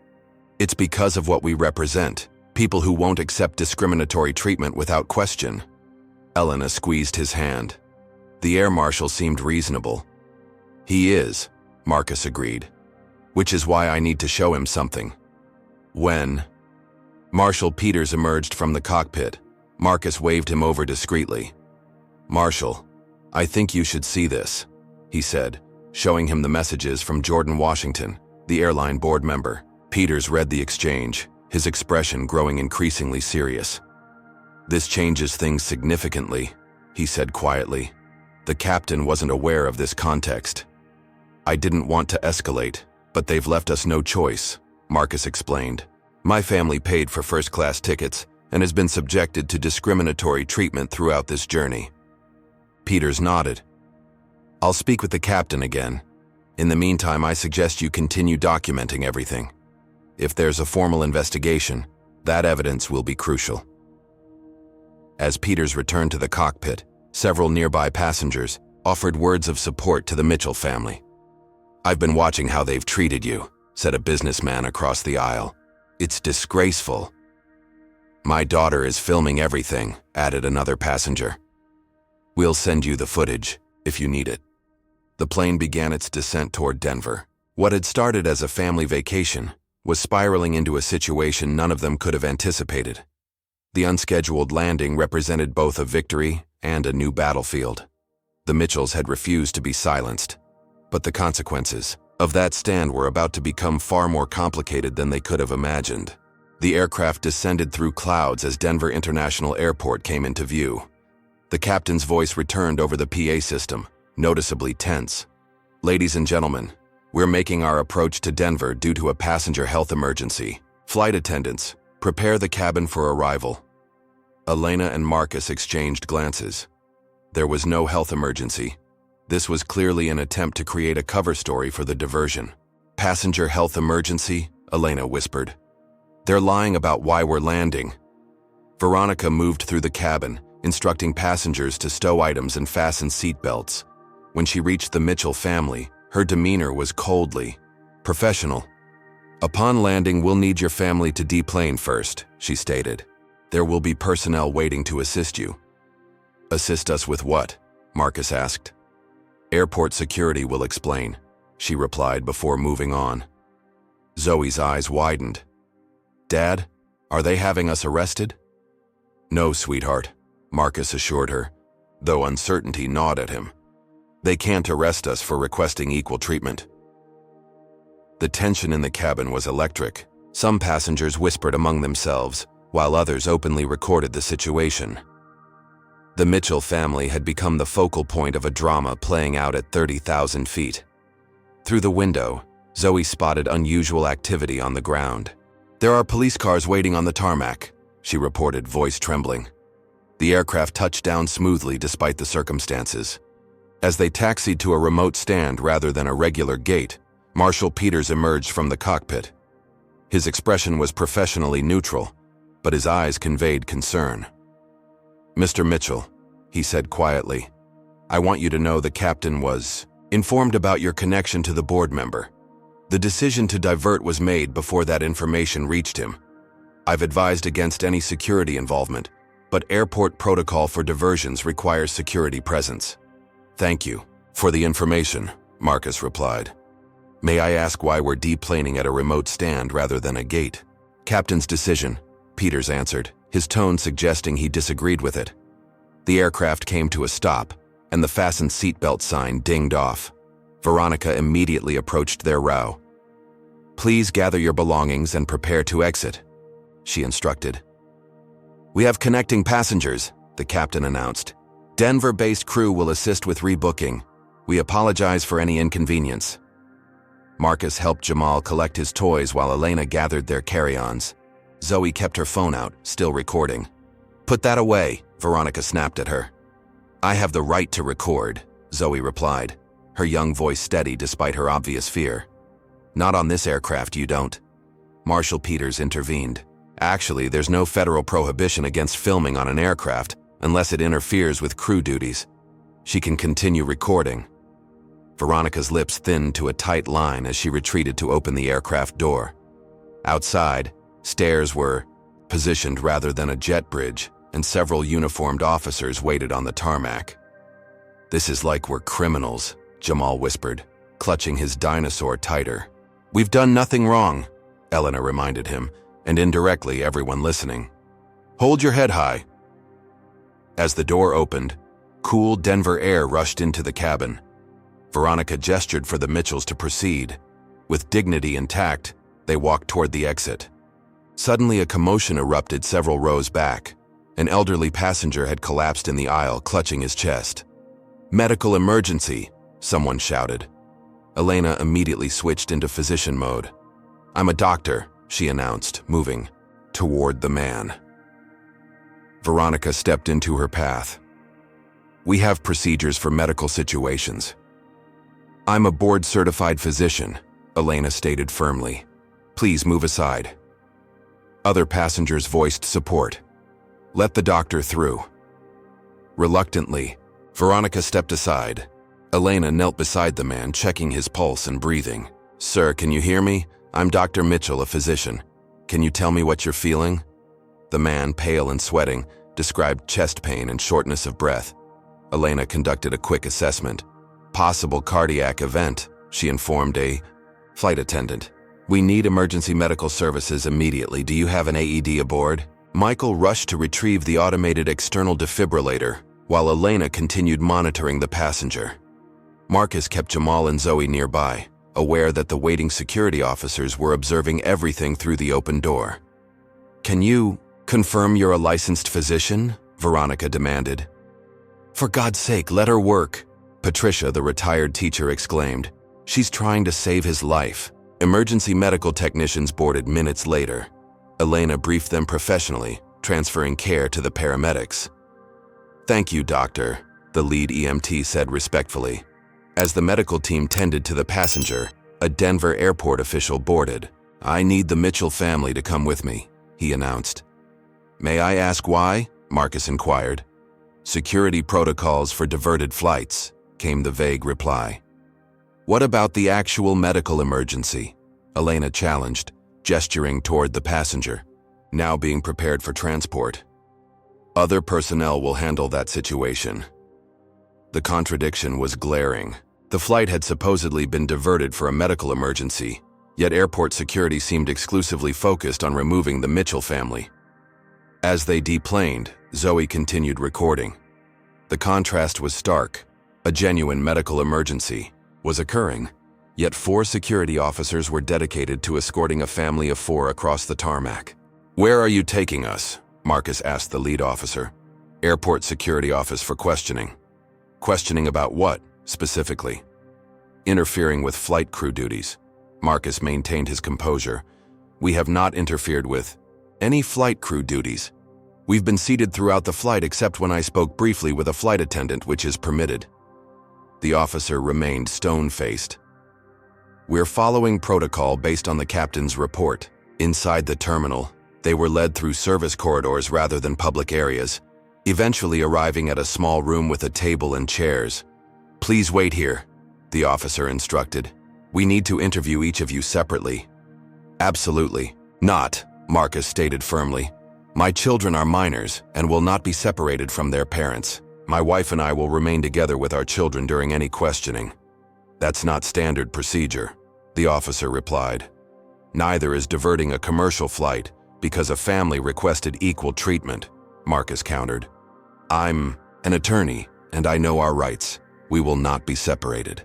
"It's because of what we represent, people who won't accept discriminatory treatment without question." Elena squeezed his hand. The air marshal seemed reasonable. "He is," Marcus agreed. "Which is why I need to show him something." "When?" Marshal Peters emerged from the cockpit. Marcus waved him over discreetly. "Marshal, I think you should see this," he said, showing him the messages from Jordan Washington, the airline board member. Peters read the exchange, his expression growing increasingly serious. "This changes things significantly," he said quietly. "The captain wasn't aware of this context. I didn't want to escalate, but they've left us no choice," Marcus explained. "My family paid for first-class tickets and has been subjected to discriminatory treatment throughout this journey." Peters nodded. "I'll speak with the captain again. In the meantime, I suggest you continue documenting everything. If there's a formal investigation, that evidence will be crucial." As Peters returned to the cockpit, several nearby passengers offered words of support to the Mitchell family. "I've been watching how they've treated you," said a businessman across the aisle. "It's disgraceful." "My daughter is filming everything," added another passenger. "We'll send you the footage, if you need it." The plane began its descent toward Denver. What had started as a family vacation was spiraling into a situation none of them could have anticipated. The unscheduled landing represented both a victory and a new battlefield. The Mitchells had refused to be silenced, but the consequences of that stand were about to become far more complicated than they could have imagined. The aircraft descended through clouds as Denver International Airport came into view. The captain's voice returned over the PA system, noticeably tense. "Ladies and gentlemen, we're making our approach to Denver due to a passenger health emergency. Flight attendants, prepare the cabin for arrival." Elena and Marcus exchanged glances. There was no health emergency. This was clearly an attempt to create a cover story for the diversion. "Passenger health emergency?" Elena whispered. "They're lying about why we're landing." Veronica moved through the cabin, instructing passengers to stow items and fasten seatbelts. When she reached the Mitchell family, her demeanor was coldly professional. "Upon landing, we'll need your family to deplane first," she stated. "There will be personnel waiting to assist you." "Assist us with what?" Marcus asked. "Airport security will explain," she replied before moving on. Zoe's eyes widened. "Dad, are they having us arrested?" "No, sweetheart," Marcus assured her, though uncertainty gnawed at him. "They can't arrest us for requesting equal treatment." The tension in the cabin was electric. Some passengers whispered among themselves, while others openly recorded the situation. The Mitchell family had become the focal point of a drama playing out at 30,000 feet. Through the window, Zoe spotted unusual activity on the ground. "There are police cars waiting on the tarmac," she reported, voice trembling. The aircraft touched down smoothly despite the circumstances. As they taxied to a remote stand rather than a regular gate, Marshal Peters emerged from the cockpit. His expression was professionally neutral, but his eyes conveyed concern. "Mr. Mitchell," he said quietly, "I want you to know the captain was informed about your connection to the board member. The decision to divert was made before that information reached him. I've advised against any security involvement, but airport protocol for diversions requires security presence." "Thank you for the information," Marcus replied. "May I ask why we're deplaning at a remote stand rather than a gate?" "Captain's decision," Peters answered, his tone suggesting he disagreed with it. The aircraft came to a stop, and the fastened seatbelt sign dinged off. Veronica immediately approached their row. "Please gather your belongings and prepare to exit," she instructed. "We have connecting passengers," the captain announced. "Denver-based crew will assist with rebooking. We apologize for any inconvenience." Marcus helped Jamal collect his toys while Elena gathered their carry-ons. Zoe kept her phone out, still recording. "Put that away," Veronica snapped at her. "I have the right to record," Zoe replied, her young voice steady despite her obvious fear. "Not on this aircraft, you don't." Marshal Peters intervened. "Actually, there's no federal prohibition against filming on an aircraft unless it interferes with crew duties. She can continue recording." Veronica's lips thinned to a tight line as she retreated to open the aircraft door. Outside, stairs were positioned rather than a jet bridge, and several uniformed officers waited on the tarmac. "This is like we're criminals," Jamal whispered, clutching his dinosaur tighter. "We've done nothing wrong," Elena reminded him, and indirectly everyone listening. "Hold your head high." As the door opened, cool Denver air rushed into the cabin. Veronica gestured for the Mitchells to proceed. With dignity intact, they walked toward the exit. Suddenly, a commotion erupted several rows back. An elderly passenger had collapsed in the aisle, clutching his chest. "Medical emergency," someone shouted. Elena immediately switched into physician mode. "I'm a doctor," she announced, moving toward the man. Veronica stepped into her path. "We have procedures for medical situations." "I'm a board-certified physician," Elena stated firmly. "Please move aside." Other passengers voiced support. "Let the doctor through." Reluctantly, Veronica stepped aside. Elena knelt beside the man, checking his pulse and breathing. "Sir, can you hear me? I'm Dr. Mitchell, a physician. Can you tell me what you're feeling?" The man, pale and sweating, described chest pain and shortness of breath. Elena conducted a quick assessment. "Possible cardiac event," she informed a flight attendant. "We need emergency medical services immediately. Do you have an AED aboard?" Michael rushed to retrieve the automated external defibrillator, while Elena continued monitoring the passenger. Marcus kept Jamal and Zoe nearby, aware that the waiting security officers were observing everything through the open door. "Can you confirm you're a licensed physician?" Veronica demanded. "For God's sake, let her work," Patricia, the retired teacher, exclaimed. "She's trying to save his life." Emergency medical technicians boarded minutes later. Elena briefed them professionally, transferring care to the paramedics. "Thank you, doctor," the lead EMT said respectfully. As the medical team tended to the passenger, a Denver airport official boarded. "I need the Mitchell family to come with me," he announced. "May I ask why?" Marcus inquired. "Security protocols for diverted flights," came the vague reply. "What about the actual medical emergency?" Elena challenged, gesturing toward the passenger, now being prepared for transport. "Other personnel will handle that situation." The contradiction was glaring. The flight had supposedly been diverted for a medical emergency, yet airport security seemed exclusively focused on removing the Mitchell family. As they deplaned, Zoe continued recording. The contrast was stark. A genuine medical emergency was occurring, yet 4 security officers were dedicated to escorting a family of 4 across the tarmac. "Where are you taking us?" Marcus asked the lead officer. "Airport security office for questioning." "Questioning about what, specifically?" "Interfering with flight crew duties." Marcus maintained his composure. "We have not interfered with any flight crew duties. We've been seated throughout the flight except when I spoke briefly with a flight attendant, which is permitted." The officer remained stone-faced. "We're following protocol based on the captain's report. Inside the terminal, they were led through service corridors rather than public areas, eventually arriving at a small room with a table and chairs. Please wait here," the officer instructed. "We need to interview each of you separately." "Absolutely not," Marcus stated firmly. "My children are minors and will not be separated from their parents. My wife and I will remain together with our children during any questioning." "That's not standard procedure," the officer replied. "Neither is diverting a commercial flight because a family requested equal treatment," Marcus countered. "I'm an attorney, and I know our rights. We will not be separated."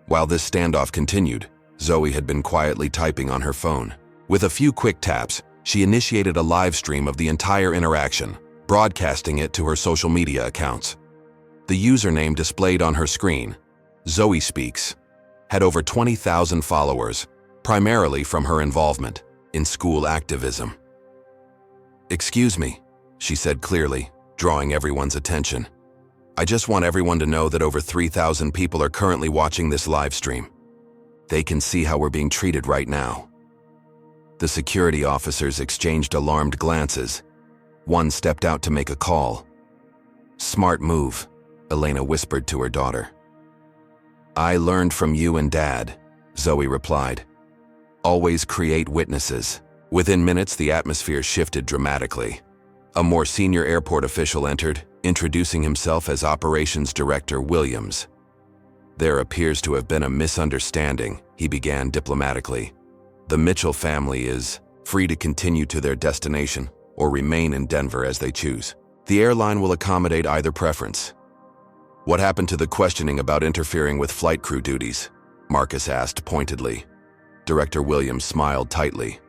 While this standoff continued, Zoe had been quietly typing on her phone. With a few quick taps, she initiated a live stream of the entire interaction, broadcasting it to her social media accounts. The username displayed on her screen, Zoe Speaks, had over 20,000 followers, primarily from her involvement in school activism. "Excuse me," she said clearly, drawing everyone's attention. "I just want everyone to know that over 3,000 people are currently watching this live stream. They can see how we're being treated right now." The security officers exchanged alarmed glances. One stepped out to make a call. "Smart move," Elena whispered to her daughter. "I learned from you and Dad," Zoe replied. "Always create witnesses." Within minutes, the atmosphere shifted dramatically. A more senior airport official entered, introducing himself as Operations Director Williams. "There appears to have been a misunderstanding," he began diplomatically. "The Mitchell family is free to continue to their destination or remain in Denver as they choose. The airline will accommodate either preference." "What happened to the questioning about interfering with flight crew duties?" Marcus asked pointedly. Director Williams smiled tightly.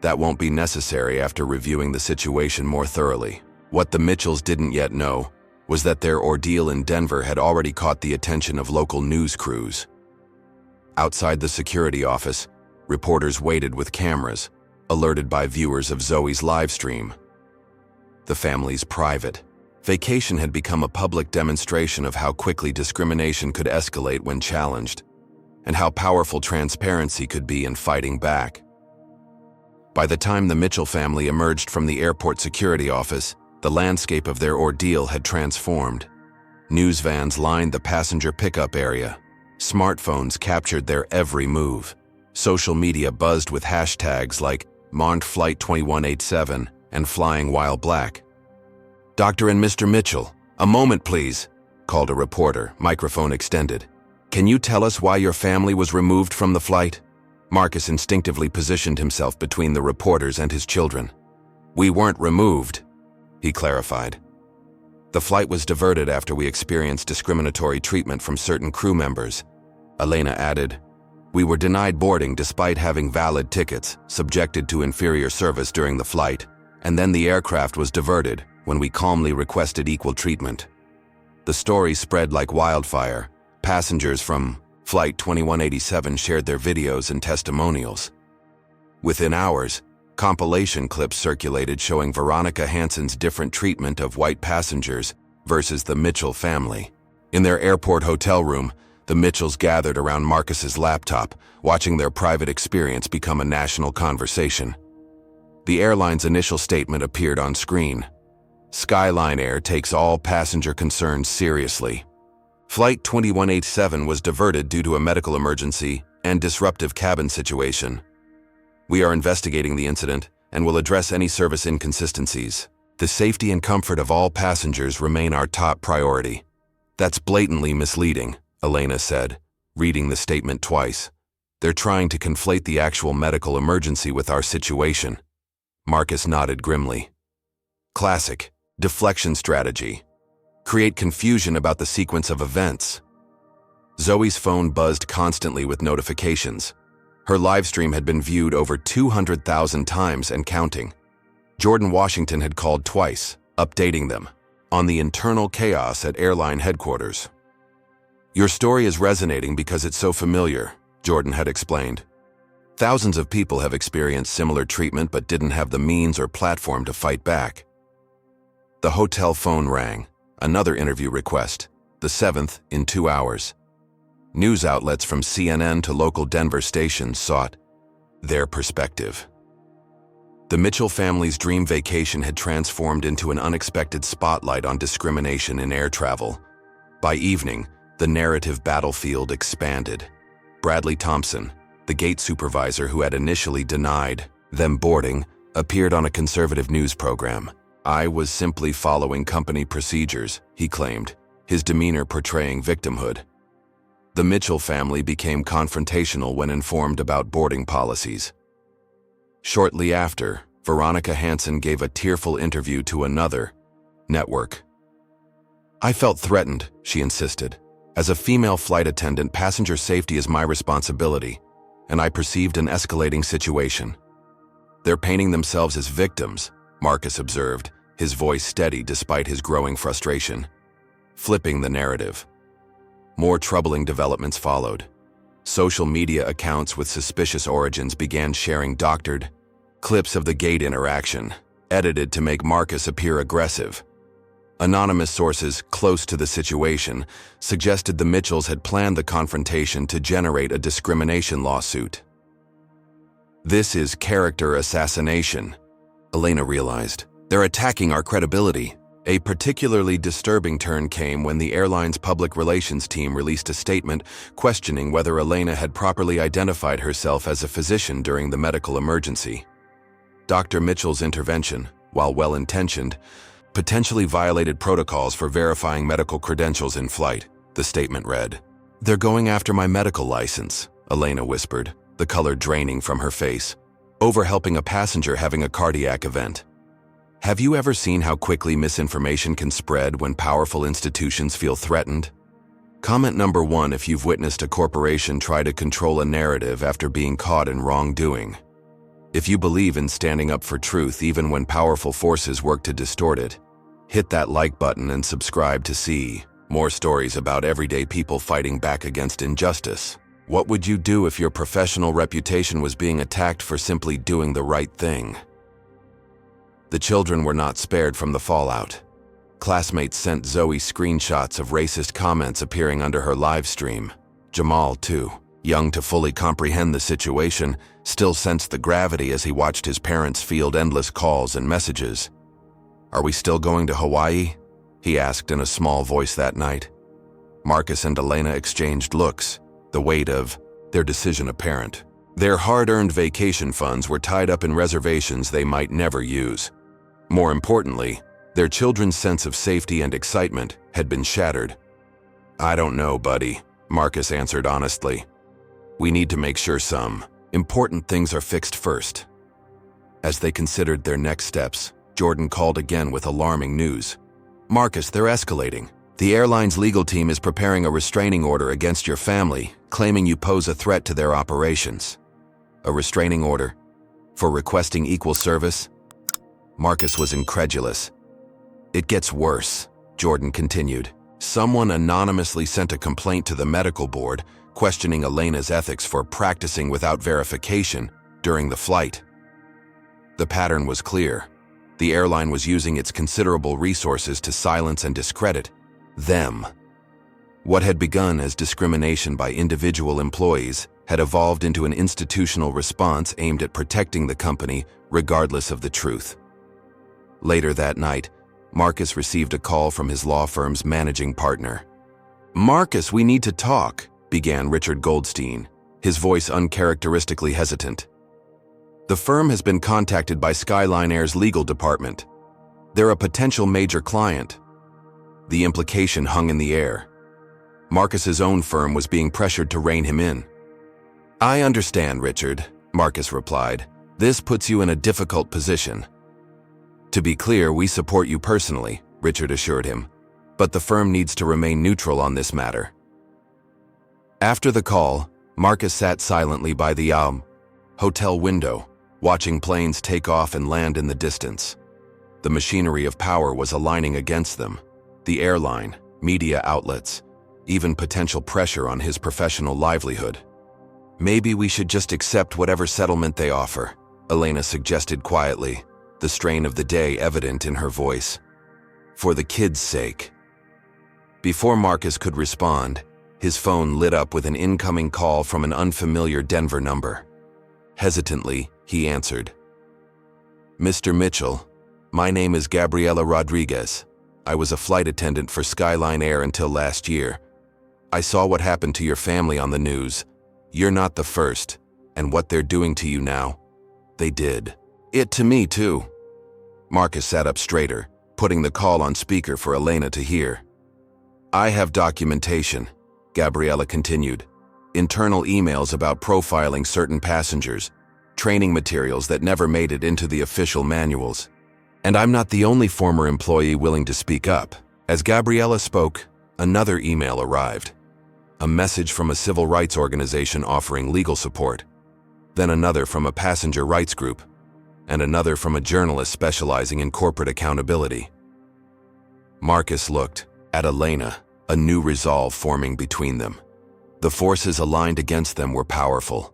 "That won't be necessary after reviewing the situation more thoroughly." What the Mitchells didn't yet know was that their ordeal in Denver had already caught the attention of local news crews. Outside the security office, reporters waited with cameras, alerted by viewers of Zoe's live stream. The family's private vacation had become a public demonstration of how quickly discrimination could escalate when challenged, and how powerful transparency could be in fighting back. By the time the Mitchell family emerged from the airport security office, the landscape of their ordeal had transformed. News vans lined the passenger pickup area. Smartphones captured their every move. Social media buzzed with hashtags like Mont Flight 2187 and Flying While Black. "Dr. and Mr. Mitchell, a moment please," called a reporter, microphone extended. "Can you tell us why your family was removed from the flight?" Marcus instinctively positioned himself between the reporters and his children. "We weren't removed," he clarified. "The flight was diverted after we experienced discriminatory treatment from certain crew members," Elena added, We were denied boarding despite having valid tickets, subjected to inferior service during the flight, and then the aircraft was diverted when we calmly requested equal treatment. The story spread like wildfire. Passengers from Flight 2187 shared their videos and testimonials. Within hours, compilation clips circulated showing Veronica Hansen's different treatment of white passengers versus the Mitchell family. In their airport hotel room, the Mitchells gathered around Marcus's laptop, watching their private experience become a national conversation. The airline's initial statement appeared on screen. Skyline Air takes all passenger concerns seriously. Flight 2187 was diverted due to a medical emergency and disruptive cabin situation. We are investigating the incident and will address any service inconsistencies. The safety and comfort of all passengers remain our top priority. That's blatantly misleading, Elena said, reading the statement twice. They're trying to conflate the actual medical emergency with our situation. Marcus nodded grimly. Classic deflection strategy. Create confusion about the sequence of events. Zoe's phone buzzed constantly with notifications. Her livestream had been viewed over 200,000 times and counting. Jordan Washington had called twice, updating them on the internal chaos at airline headquarters. Your story is resonating because it's so familiar, Jordan had explained. Thousands of people have experienced similar treatment but didn't have the means or platform to fight back. The hotel phone rang, another interview request, the 7th in 2 hours. News outlets from CNN to local Denver stations sought their perspective. The Mitchell family's dream vacation had transformed into an unexpected spotlight on discrimination in air travel. By evening, the narrative battlefield expanded. Bradley Thompson, the gate supervisor who had initially denied them boarding, appeared on a conservative news program. I was simply following company procedures, he claimed, his demeanor portraying victimhood. The Mitchell family became confrontational when informed about boarding policies. Shortly after, Veronica Hansen gave a tearful interview to another network. I felt threatened, she insisted. As a female flight attendant, passenger safety is my responsibility, and I perceived an escalating situation. They're painting themselves as victims, Marcus observed, his voice steady despite his growing frustration. Flipping the narrative. More troubling developments followed. Social media accounts with suspicious origins began sharing doctored clips of the gate interaction, edited to make Marcus appear aggressive. Anonymous sources close to the situation suggested the Mitchells had planned the confrontation to generate a discrimination lawsuit. This is character assassination, Elena realized. They're attacking our credibility. A particularly disturbing turn came when the airline's public relations team released a statement questioning whether Elena had properly identified herself as a physician during the medical emergency. Dr. Mitchell's intervention, while well-intentioned, potentially violated protocols for verifying medical credentials in flight, the statement read. They're going after my medical license, Elena whispered, the color draining from her face, over helping a passenger having a cardiac event. Have you ever seen how quickly misinformation can spread when powerful institutions feel threatened? Comment number 1 if you've witnessed a corporation try to control a narrative after being caught in wrongdoing. If you believe in standing up for truth even when powerful forces work to distort it, hit that like button and subscribe to see more stories about everyday people fighting back against injustice. What would you do if your professional reputation was being attacked for simply doing the right thing? The children were not spared from the fallout. Classmates sent Zoe screenshots of racist comments appearing under her live stream. Jamal, too, young to fully comprehend the situation, still sensed the gravity as he watched his parents field endless calls and messages. Are we still going to Hawaii? He asked in a small voice that night. Marcus and Elena exchanged looks, the weight of their decision apparent. Their hard-earned vacation funds were tied up in reservations they might never use. More importantly, their children's sense of safety and excitement had been shattered. I don't know, buddy, Marcus answered honestly. We need to make sure some important things are fixed first. As they considered their next steps, Jordan called again with alarming news. Marcus, they're escalating. The airline's legal team is preparing a restraining order against your family, claiming you pose a threat to their operations. A restraining order? For requesting equal service? Marcus was incredulous. It gets worse, Jordan continued. Someone anonymously sent a complaint to the medical board, questioning Elena's ethics for practicing without verification during the flight. The pattern was clear. The airline was using its considerable resources to silence and discredit them. What had begun as discrimination by individual employees had evolved into an institutional response aimed at protecting the company regardless of the truth. Later that night, Marcus received a call from his law firm's managing partner. "Marcus, we need to talk," began Richard Goldstein, his voice uncharacteristically hesitant. "The firm has been contacted by Skyline Air's legal department. They're a potential major client." The implication hung in the air. Marcus's own firm was being pressured to rein him in. "I understand, Richard," Marcus replied. "This puts you in a difficult position." "To be clear, we support you personally," Richard assured him, "but the firm needs to remain neutral on this matter." After the call, Marcus sat silently by the hotel window, watching planes take off and land in the distance. The machinery of power was aligning against them. The airline, media outlets, even potential pressure on his professional livelihood. "Maybe we should just accept whatever settlement they offer," Elena suggested quietly, the strain of the day evident in her voice. "For the kids' sake." Before Marcus could respond, his phone lit up with an incoming call from an unfamiliar Denver number. Hesitantly, he answered. "Mr. Mitchell, my name is Gabriela Rodriguez. I was a flight attendant for Skyline Air until last year. I saw what happened to your family on the news. You're not the first, and what they're doing to you now, they did it to me too." Marcus sat up straighter, putting the call on speaker for Elena to hear. "I have documentation," Gabriela continued. "Internal emails about profiling certain passengers, training materials that never made it into the official manuals. And I'm not the only former employee willing to speak up." As Gabriela spoke, another email arrived. A message from a civil rights organization offering legal support, then another from a passenger rights group, and another from a journalist specializing in corporate accountability. Marcus looked at Elena, a new resolve forming between them. The forces aligned against them were powerful,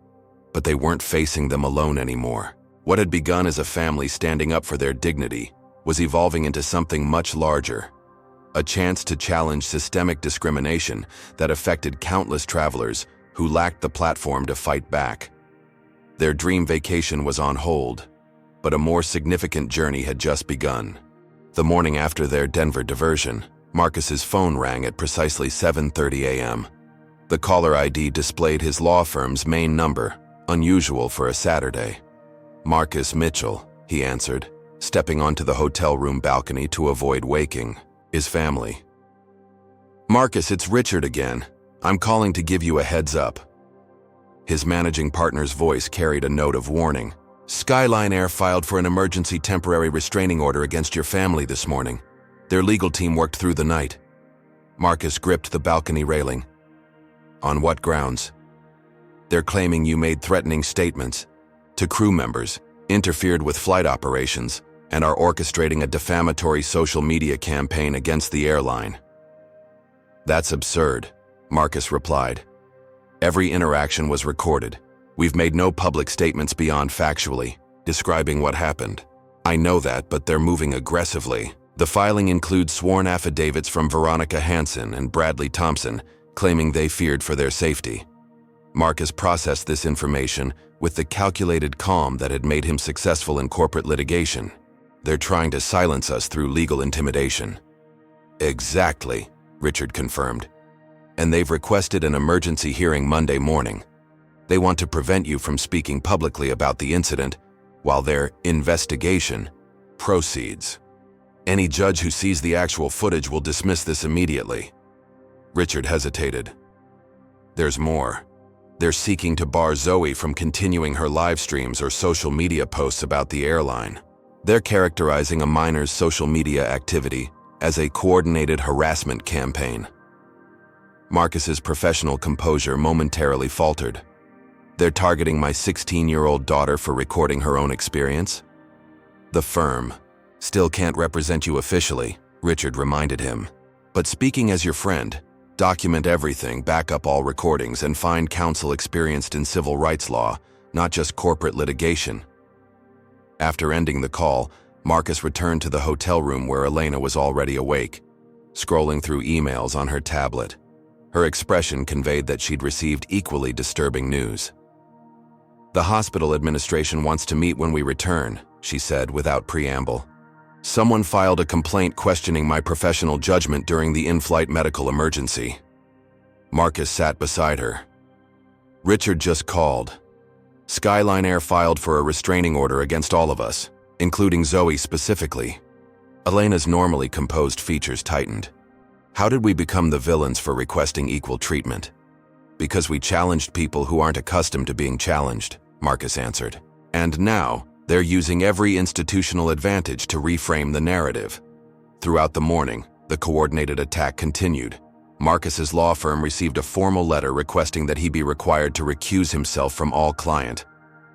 but they weren't facing them alone anymore. What had begun as a family standing up for their dignity was evolving into something much larger. A chance to challenge systemic discrimination that affected countless travelers who lacked the platform to fight back. Their dream vacation was on hold, but a more significant journey had just begun. The morning after their Denver diversion, Marcus's phone rang at precisely 7:30 a.m. The caller ID displayed his law firm's main number, unusual for a Saturday. "Marcus Mitchell," he answered, stepping onto the hotel room balcony to avoid waking his family. "Marcus, it's Richard again. I'm calling to give you a heads up." His managing partner's voice carried a note of warning. "Skyline Air filed for an emergency temporary restraining order against your family this morning. Their legal team worked through the night." Marcus gripped the balcony railing. "On what grounds?" "They're claiming you made threatening statements to crew members, interfered with flight operations, and are orchestrating a defamatory social media campaign against the airline." "That's absurd," Marcus replied. "Every interaction was recorded. We've made no public statements beyond factually describing what happened. I know that, but they're moving aggressively. The filing includes sworn affidavits from Veronica Hansen and Bradley Thompson, claiming they feared for their safety." Marcus processed this information with the calculated calm that had made him successful in corporate litigation. "They're trying to silence us through legal intimidation." "Exactly," Richard confirmed. "And they've requested an emergency hearing Monday morning. They want to prevent you from speaking publicly about the incident while their investigation proceeds. Any judge who sees the actual footage will dismiss this immediately." Richard hesitated. "There's more. They're seeking to bar Zoe from continuing her live streams or social media posts about the airline. They're characterizing a minor's social media activity as a coordinated harassment campaign." Marcus's professional composure momentarily faltered. They're targeting my 16-year-old daughter for recording her own experience? The firm still can't represent you officially, Richard reminded him. But speaking as your friend, document everything, back up all recordings, and find counsel experienced in civil rights law, not just corporate litigation. After ending the call, Marcus returned to the hotel room where Elena was already awake, scrolling through emails on her tablet. Her expression conveyed that she'd received equally disturbing news. "The hospital administration wants to meet when we return," she said without preamble. "Someone filed a complaint questioning my professional judgment during the in-flight medical emergency." Marcus sat beside her. "Richard just called. Skyline Air filed for a restraining order against all of us, including Zoe specifically." Elena's normally composed features tightened. "How did we become the villains for requesting equal treatment?" "Because we challenged people who aren't accustomed to being challenged," Marcus answered. "And now, they're using every institutional advantage to reframe the narrative." Throughout the morning, the coordinated attack continued. Marcus's law firm received a formal letter requesting that he be required to recuse himself from all client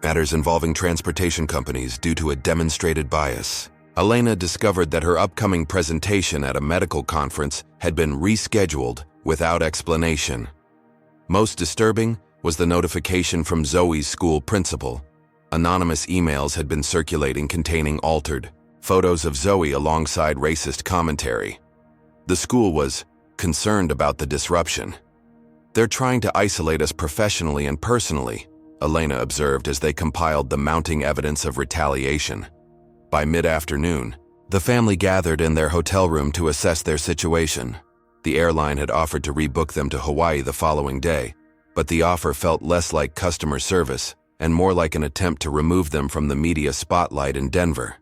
matters involving transportation companies due to a demonstrated bias. Elena discovered that her upcoming presentation at a medical conference had been rescheduled without explanation. Most disturbing was the notification from Zoe's school principal. Anonymous emails had been circulating containing altered photos of Zoe alongside racist commentary. The school was concerned about the disruption. "They're trying to isolate us professionally and personally," Elena observed as they compiled the mounting evidence of retaliation. By mid-afternoon, the family gathered in their hotel room to assess their situation. The airline had offered to rebook them to Hawaii the following day, but the offer felt less like customer service and more like an attempt to remove them from the media spotlight in Denver.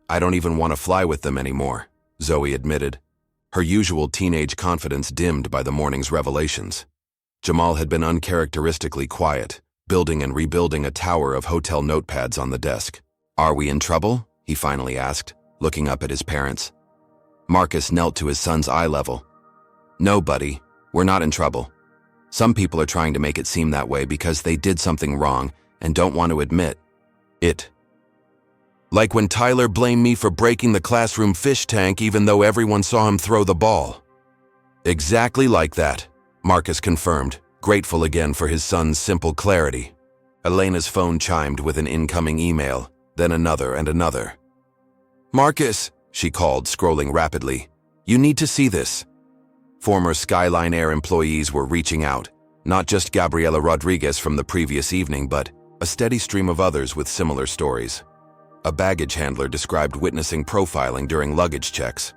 "I don't even want to fly with them anymore," Zoe admitted, her usual teenage confidence dimmed by the morning's revelations. Jamal had been uncharacteristically quiet, building and rebuilding a tower of hotel notepads on the desk. "Are we in trouble?" he finally asked, looking up at his parents. Marcus knelt to his son's eye level. "No, buddy, we're not in trouble. Some people are trying to make it seem that way because they did something wrong and don't want to admit it. Like when Tyler blamed me for breaking the classroom fish tank even though everyone saw him throw the ball." "Exactly like that," Marcus confirmed, grateful again for his son's simple clarity. Elena's phone chimed with an incoming email, then another and another. "Marcus," she called, scrolling rapidly, "you need to see this." Former Skyline Air employees were reaching out, not just Gabriela Rodriguez from the previous evening, but a steady stream of others with similar stories. A baggage handler described witnessing profiling during luggage checks.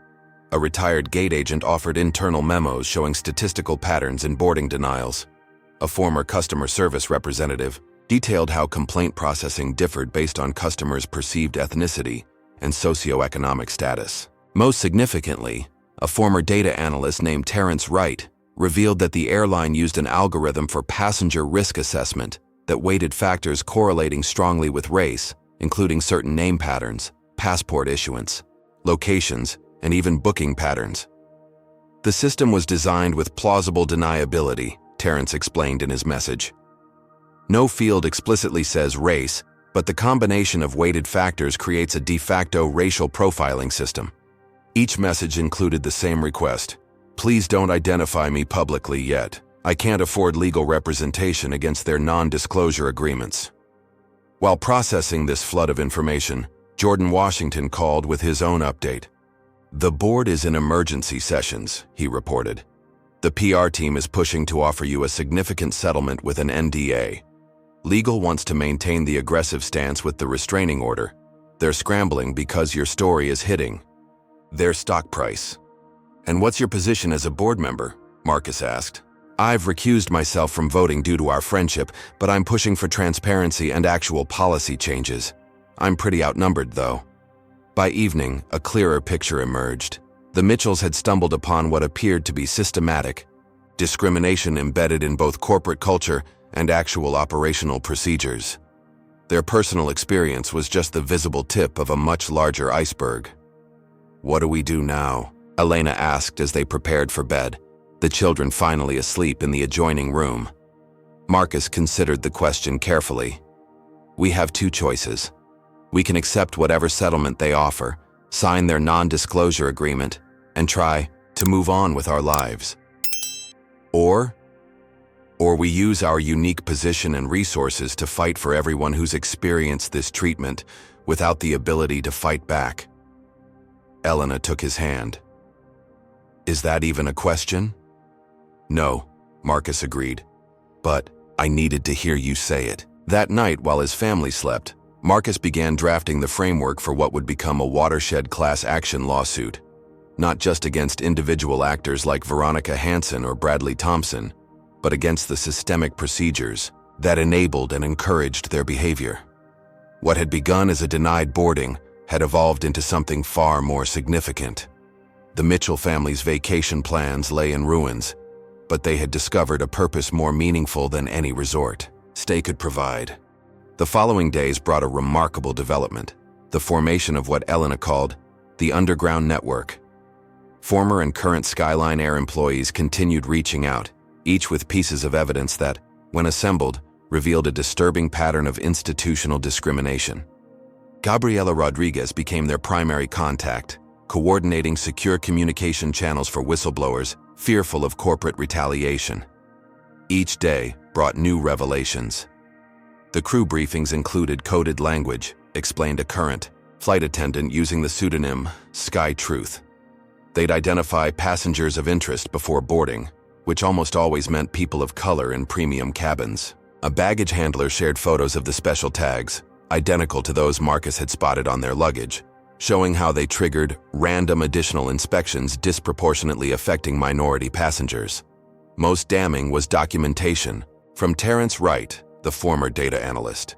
A retired gate agent offered internal memos showing statistical patterns in boarding denials. A former customer service representative detailed how complaint processing differed based on customers' perceived ethnicity and socioeconomic status. Most significantly, a former data analyst named Terrence Wright revealed that the airline used an algorithm for passenger risk assessment that weighted factors correlating strongly with race, including certain name patterns, passport issuance, locations, and even booking patterns. The system was designed with plausible deniability, Terrence explained in his message. No field explicitly says race, but the combination of weighted factors creates a de facto racial profiling system. Each message included the same request: "Please don't identify me publicly yet. I can't afford legal representation against their non-disclosure agreements." While processing this flood of information, Jordan Washington called with his own update. "The board is in emergency sessions," he reported. "The PR team is pushing to offer you a significant settlement with an NDA. Legal wants to maintain the aggressive stance with the restraining order. They're scrambling because your story is hitting their stock price." "And what's your position as a board member?" Marcus asked. "I've recused myself from voting due to our friendship, but I'm pushing for transparency and actual policy changes. I'm pretty outnumbered, though." By evening, a clearer picture emerged. The Mitchells had stumbled upon what appeared to be systematic discrimination embedded in both corporate culture and actual operational procedures. Their personal experience was just the visible tip of a much larger iceberg. "What do we do now?" Elena asked as they prepared for bed. the children finally asleep in the adjoining room. Marcus considered the question carefully. We have two choices. We can accept whatever settlement they offer, sign their non-disclosure agreement, and try to move on with our lives. Or we use our unique position and resources to fight for everyone who's experienced this treatment without the ability to fight back. Elena took his hand. Is that even a question? No, Marcus agreed. But I needed to hear you say it. That night, while his family slept, Marcus began drafting the framework for what would become a watershed class action lawsuit. Not just against individual actors like Veronica Hansen or Bradley Thompson, but against the systemic procedures that enabled and encouraged their behavior. What had begun as a denied boarding had evolved into something far more significant. The Mitchell family's vacation plans lay in ruins, but they had discovered a purpose more meaningful than any resort stay could provide. The following days brought a remarkable development, the formation of what Elena called the Underground Network. Former and current Skyline Air employees continued reaching out, each with pieces of evidence that, when assembled, revealed a disturbing pattern of institutional discrimination. Gabriela Rodriguez became their primary contact, coordinating secure communication channels for whistleblowers fearful of corporate retaliation. Each day brought new revelations. The crew briefings included coded language, explained a current flight attendant using the pseudonym Sky Truth. They'd identify passengers of interest before boarding, which almost always meant people of color in premium cabins. A baggage handler shared photos of the special tags, identical to those Marcus had spotted on their luggage, showing how they triggered random additional inspections disproportionately affecting minority passengers. Most damning was documentation from Terrence Wright, the former data analyst.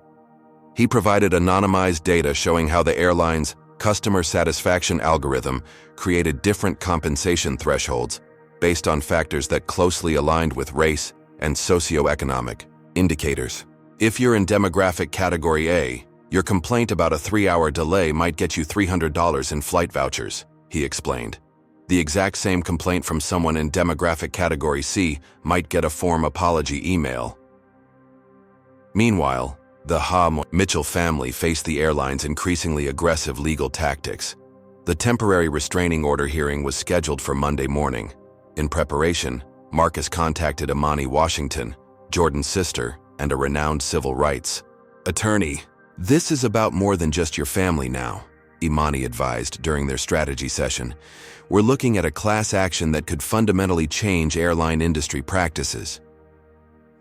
He provided anonymized data showing how the airline's customer satisfaction algorithm created different compensation thresholds based on factors that closely aligned with race and socioeconomic indicators. If you're in demographic category A, your complaint about a 3-hour delay might get you $300 in flight vouchers, he explained. The exact same complaint from someone in demographic category C might get a form apology email. Meanwhile, the Mitchell family faced the airline's increasingly aggressive legal tactics. The temporary restraining order hearing was scheduled for Monday morning. In preparation, Marcus contacted Imani Washington, Jordan's sister, and a renowned civil rights attorney. This is about more than just your family now, Imani advised during their strategy session. We're looking at a class action that could fundamentally change airline industry practices.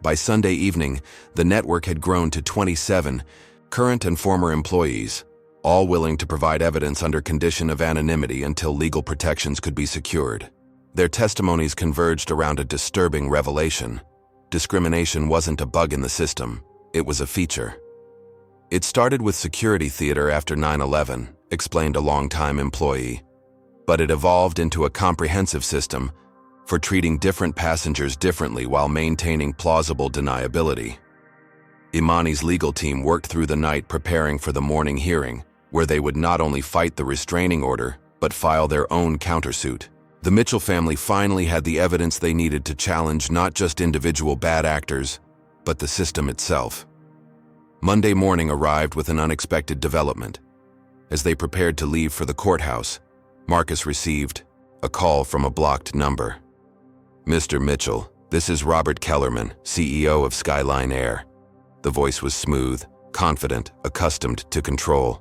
By Sunday evening, the network had grown to 27 current and former employees, all willing to provide evidence under condition of anonymity until legal protections could be secured. Their testimonies converged around a disturbing revelation. Discrimination wasn't a bug in the system, it was a feature. It started with security theater after 9/11, explained a longtime employee, but it evolved into a comprehensive system for treating different passengers differently while maintaining plausible deniability. Imani's legal team worked through the night preparing for the morning hearing, where they would not only fight the restraining order, but file their own countersuit. The Mitchell family finally had the evidence they needed to challenge not just individual bad actors, but the system itself. Monday morning arrived with an unexpected development. As they prepared to leave for the courthouse, Marcus received a call from a blocked number. Mr. Mitchell, this is Robert Kellerman, CEO of Skyline Air. The voice was smooth, confident, accustomed to control.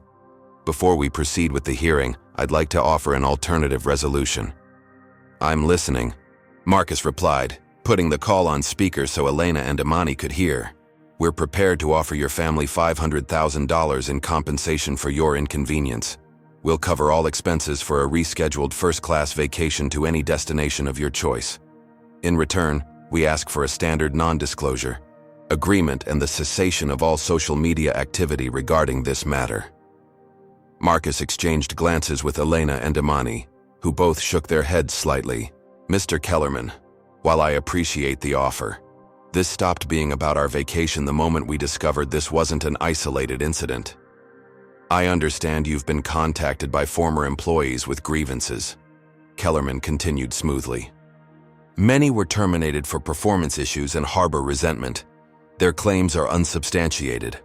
Before we proceed with the hearing, I'd like to offer an alternative resolution. I'm listening, Marcus replied, putting the call on speaker so Elena and Imani could hear. We're prepared to offer your family $500,000 in compensation for your inconvenience. We'll cover all expenses for a rescheduled first-class vacation to any destination of your choice. In return, we ask for a standard non-disclosure agreement and the cessation of all social media activity regarding this matter. Marcus exchanged glances with Elena and Imani, who both shook their heads slightly. Mr. Kellerman, while I appreciate the offer, this stopped being about our vacation the moment we discovered this wasn't an isolated incident. I understand you've been contacted by former employees with grievances. Kellerman continued smoothly. Many were terminated for performance issues and harbor resentment. Their claims are unsubstantiated.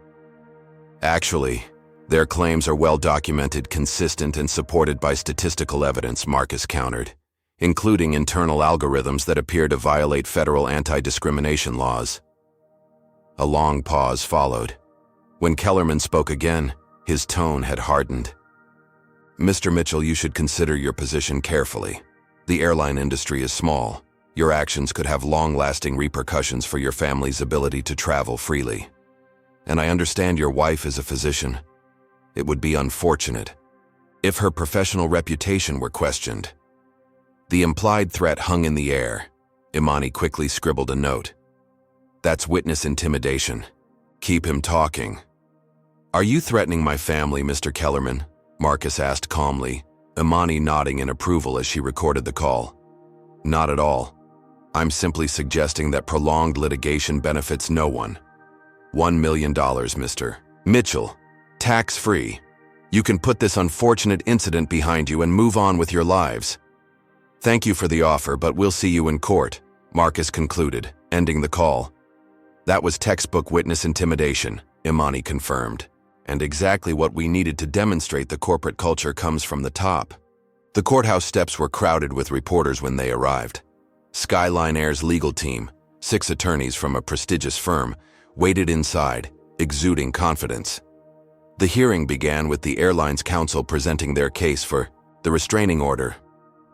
Actually, their claims are well-documented, consistent, and supported by statistical evidence, Marcus countered, including internal algorithms that appear to violate federal anti-discrimination laws. A long pause followed. When Kellerman spoke again, his tone had hardened. Mr. Mitchell, you should consider your position carefully. The airline industry is small. Your actions could have long-lasting repercussions for your family's ability to travel freely. And I understand your wife is a physician. It would be unfortunate if her professional reputation were questioned. The implied threat hung in the air. Imani quickly scribbled a note. That's witness intimidation. Keep him talking. Are you threatening my family, Mr. Kellerman? Marcus asked calmly, Imani nodding in approval as she recorded the call. Not at all. I'm simply suggesting that prolonged litigation benefits no one. $1 million, Mr. Mitchell. Tax-free. You can put this unfortunate incident behind you and move on with your lives. Thank you for the offer, but we'll see you in court, Marcus concluded, ending the call. That was textbook witness intimidation, Imani confirmed, and exactly what we needed to demonstrate the corporate culture comes from the top. The courthouse steps were crowded with reporters when they arrived. Skyline Air's legal team, 6 attorneys from a prestigious firm, waited inside, exuding confidence. The hearing began with the airline's counsel presenting their case for the restraining order,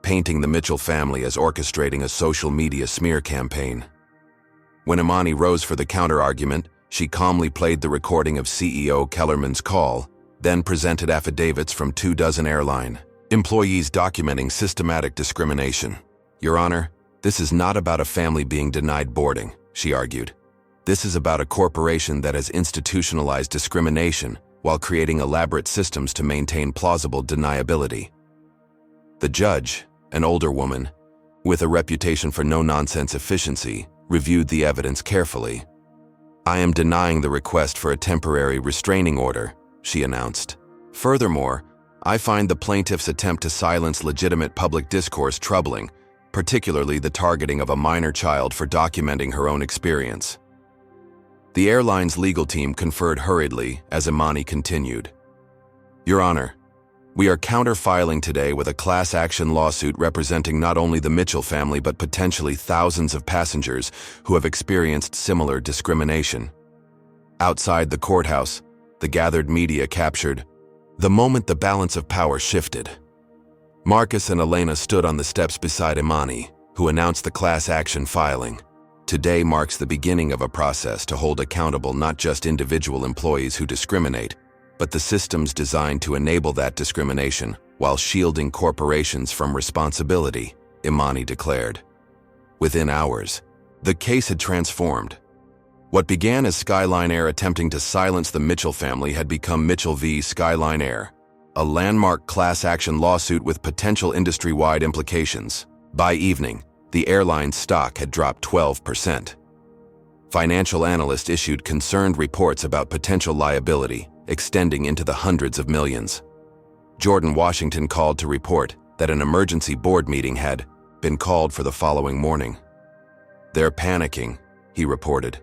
painting the Mitchell family as orchestrating a social media smear campaign. When Imani rose for the counter-argument, she calmly played the recording of CEO Kellerman's call, then presented affidavits from 24 airline employees documenting systematic discrimination. Your Honor, this is not about a family being denied boarding, she argued. This is about a corporation that has institutionalized discrimination while creating elaborate systems to maintain plausible deniability. The judge, an older woman, with a reputation for no-nonsense efficiency, reviewed the evidence carefully. I am denying the request for a temporary restraining order, she announced. Furthermore, I find the plaintiff's attempt to silence legitimate public discourse troubling, particularly the targeting of a minor child for documenting her own experience. The airline's legal team conferred hurriedly as Imani continued. Your Honor, we are counter-filing today with a class action lawsuit representing not only the Mitchell family but potentially thousands of passengers who have experienced similar discrimination. Outside the courthouse, the gathered media captured the moment the balance of power shifted. Marcus and Elena stood on the steps beside Imani, who announced the class action filing. Today marks the beginning of a process to hold accountable not just individual employees who discriminate, but the systems designed to enable that discrimination while shielding corporations from responsibility, Imani declared. Within hours, the case had transformed. What began as Skyline Air attempting to silence the Mitchell family had become Mitchell v. Skyline Air, a landmark class action lawsuit with potential industry-wide implications. By evening, the airline's stock had dropped 12%. Financial analysts issued concerned reports about potential liability, extending into the hundreds of millions. Jordan Washington called to report that an emergency board meeting had been called for the following morning. They're panicking, he reported.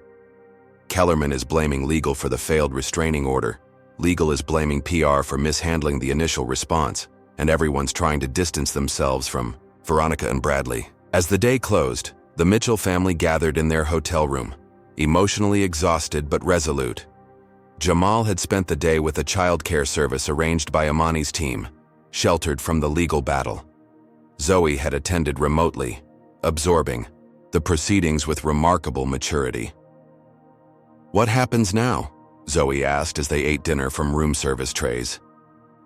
Kellerman is blaming legal for the failed restraining order. Legal is blaming PR for mishandling the initial response, and everyone's trying to distance themselves from Veronica and Bradley. As the day closed, the Mitchell family gathered in their hotel room, emotionally exhausted but resolute. Jamal had spent the day with a child care service arranged by Imani's team, sheltered from the legal battle. Zoe had attended remotely, absorbing the proceedings with remarkable maturity. What happens now? Zoe asked as they ate dinner from room service trays.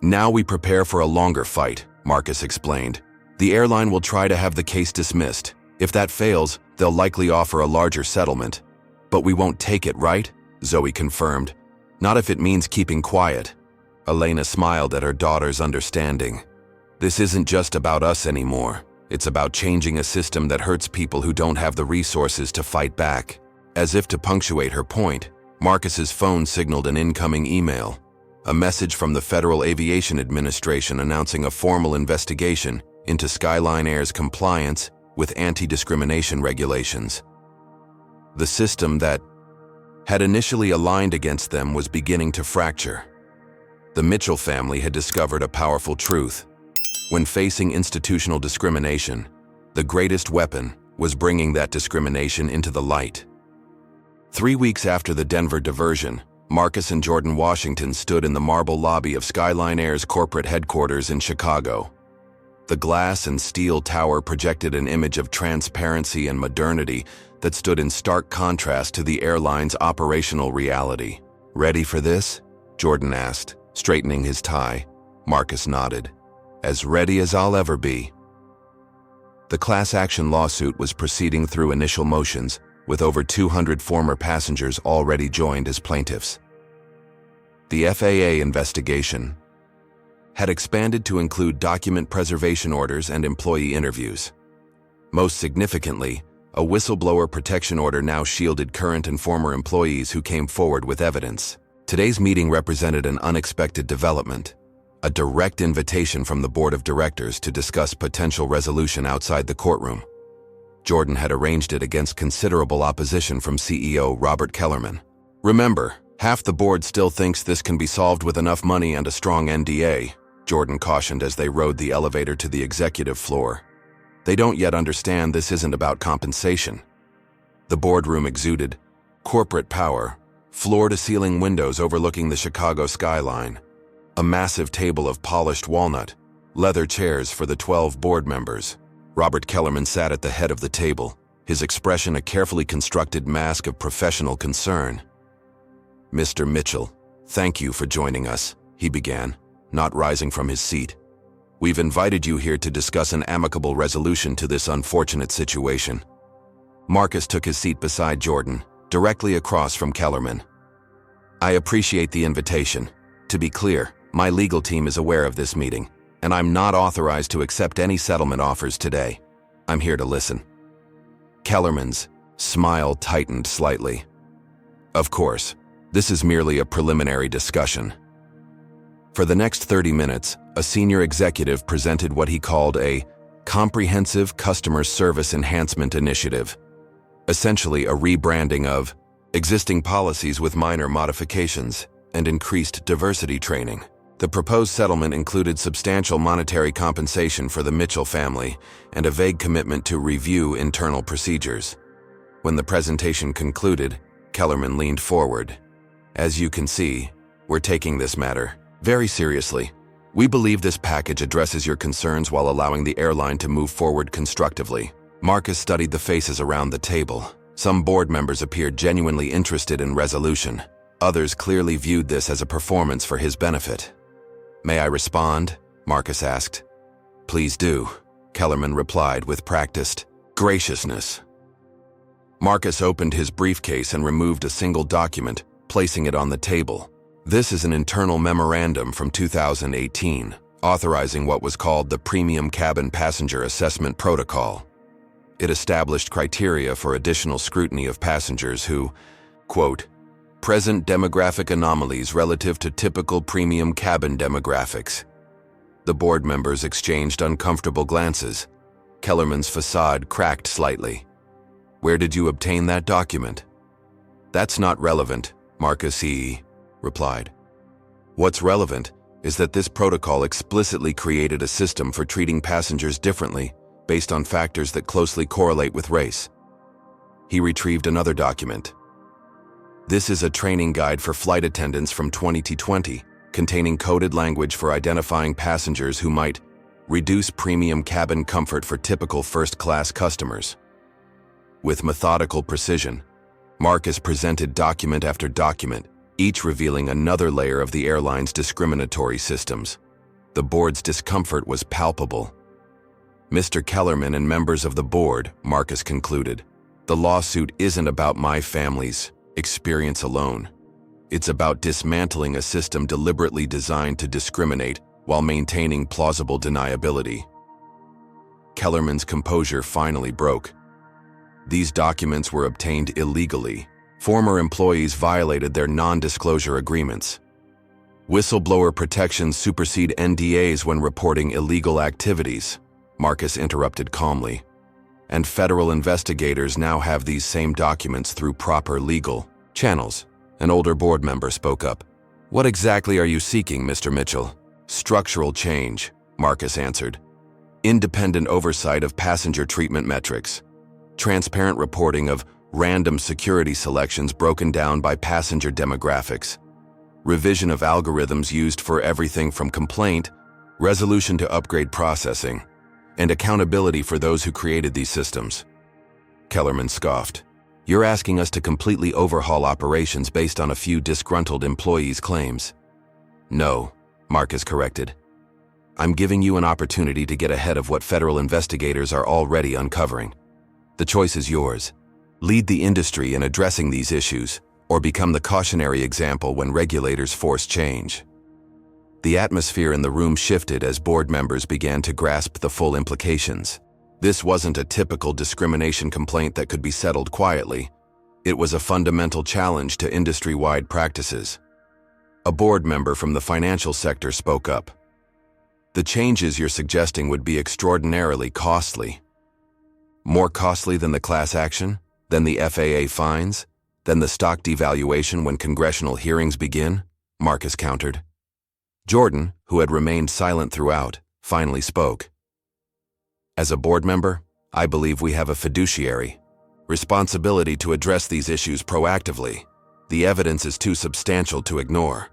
Now we prepare for a longer fight, Marcus explained. The airline will try to have the case dismissed. If that fails, they'll likely offer a larger settlement. But we won't take it, right? Zoe confirmed. Not if it means keeping quiet. Elena smiled at her daughter's understanding. This isn't just about us anymore. It's about changing a system that hurts people who don't have the resources to fight back. As if to punctuate her point, Marcus's phone signaled an incoming email. A message from the Federal Aviation Administration announcing a formal investigation into Skyline Air's compliance with anti-discrimination regulations. The system that had initially aligned against them was beginning to fracture. The Mitchell family had discovered a powerful truth. When facing institutional discrimination, the greatest weapon was bringing that discrimination into the light. 3 weeks after the Denver diversion, Marcus and Jordan Washington stood in the marble lobby of Skyline Air's corporate headquarters in Chicago. The glass and steel tower projected an image of transparency and modernity that stood in stark contrast to the airline's operational reality. "Ready for this?" Jordan asked, straightening his tie. Marcus nodded. "As ready as I'll ever be." The class action lawsuit was proceeding through initial motions, with over 200 former passengers already joined as plaintiffs. The FAA investigation had expanded to include document preservation orders and employee interviews. Most significantly, a whistleblower protection order now shielded current and former employees who came forward with evidence. Today's meeting represented an unexpected development, a direct invitation from the board of directors to discuss potential resolution outside the courtroom. Jordan had arranged it against considerable opposition from CEO Robert Kellerman. "Remember, half the board still thinks this can be solved with enough money and a strong NDA," Jordan cautioned as they rode the elevator to the executive floor. "They don't yet understand this isn't about compensation." The boardroom exuded corporate power, floor-to-ceiling windows overlooking the Chicago skyline, a massive table of polished walnut, leather chairs for the 12 board members. Robert Kellerman sat at the head of the table, his expression a carefully constructed mask of professional concern. "Mr. Mitchell, thank you for joining us," he began, not rising from his seat. "We've invited you here to discuss an amicable resolution to this unfortunate situation." Marcus took his seat beside Jordan, directly across from Kellerman. "I appreciate the invitation. To be clear, my legal team is aware of this meeting, and I'm not authorized to accept any settlement offers today. I'm here to listen." Kellerman's smile tightened slightly. "Of course, this is merely a preliminary discussion." For the next 30 minutes, a senior executive presented what he called a comprehensive customer service enhancement initiative, essentially a rebranding of existing policies with minor modifications and increased diversity training. The proposed settlement included substantial monetary compensation for the Mitchell family and a vague commitment to review internal procedures. When the presentation concluded, Kellerman leaned forward. "As you can see, we're taking this matter very seriously. We believe this package addresses your concerns while allowing the airline to move forward constructively." Marcus studied the faces around the table. Some board members appeared genuinely interested in resolution. Others clearly viewed this as a performance for his benefit. "May I respond?" Marcus asked. "Please do," Kellerman replied with practiced graciousness. Marcus opened his briefcase and removed a single document, placing it on the table. This is an internal memorandum from 2018, authorizing what was called the Premium Cabin Passenger Assessment Protocol. It established criteria for additional scrutiny of passengers who, quote, "present demographic anomalies relative to typical premium cabin demographics." The board members exchanged uncomfortable glances. Kellerman's facade cracked slightly. "Where did you obtain that document?" "That's not relevant," Marcus replied. "What's relevant is that this protocol explicitly created a system for treating passengers differently based on factors that closely correlate with race." He retrieved another document. "This is a training guide for flight attendants from 2020, containing coded language for identifying passengers who might reduce premium cabin comfort for typical first-class customers." With methodical precision, Marcus presented document after document, each revealing another layer of the airline's discriminatory systems. The board's discomfort was palpable. "Mr. Kellerman and members of the board," Marcus concluded, "the lawsuit isn't about my family's experience alone. It's about dismantling a system deliberately designed to discriminate while maintaining plausible deniability." Kellerman's composure finally broke. These documents were obtained illegally. Former employees violated their non-disclosure agreements. Whistleblower protections supersede NDAs when reporting illegal activities, Marcus interrupted calmly. and federal investigators now have these same documents through proper legal channels. An older board member spoke up. "What exactly are you seeking, Mr. Mitchell?" "Structural change," Marcus answered. "Independent oversight of passenger treatment metrics. Transparent reporting of random security selections broken down by passenger demographics. Revision of algorithms used for everything from complaint, resolution to upgrade processing, and accountability for those who created these systems." Kellerman scoffed. "You're asking us to completely overhaul operations based on a few disgruntled employees' claims." "No," Marcus corrected. "I'm giving you an opportunity to get ahead of what federal investigators are already uncovering. The choice is yours. Lead the industry in addressing these issues, or become the cautionary example when regulators force change." The atmosphere in the room shifted as board members began to grasp the full implications. This wasn't a typical discrimination complaint that could be settled quietly. It was a fundamental challenge to industry-wide practices. A board member from the financial sector spoke up. "The changes you're suggesting would be extraordinarily costly." "More costly than the class action? Than the FAA fines? Than the stock devaluation when congressional hearings begin?" Marcus countered. Jordan, who had remained silent throughout, finally spoke. "As a board member, I believe we have a fiduciary responsibility to address these issues proactively. The evidence is too substantial to ignore."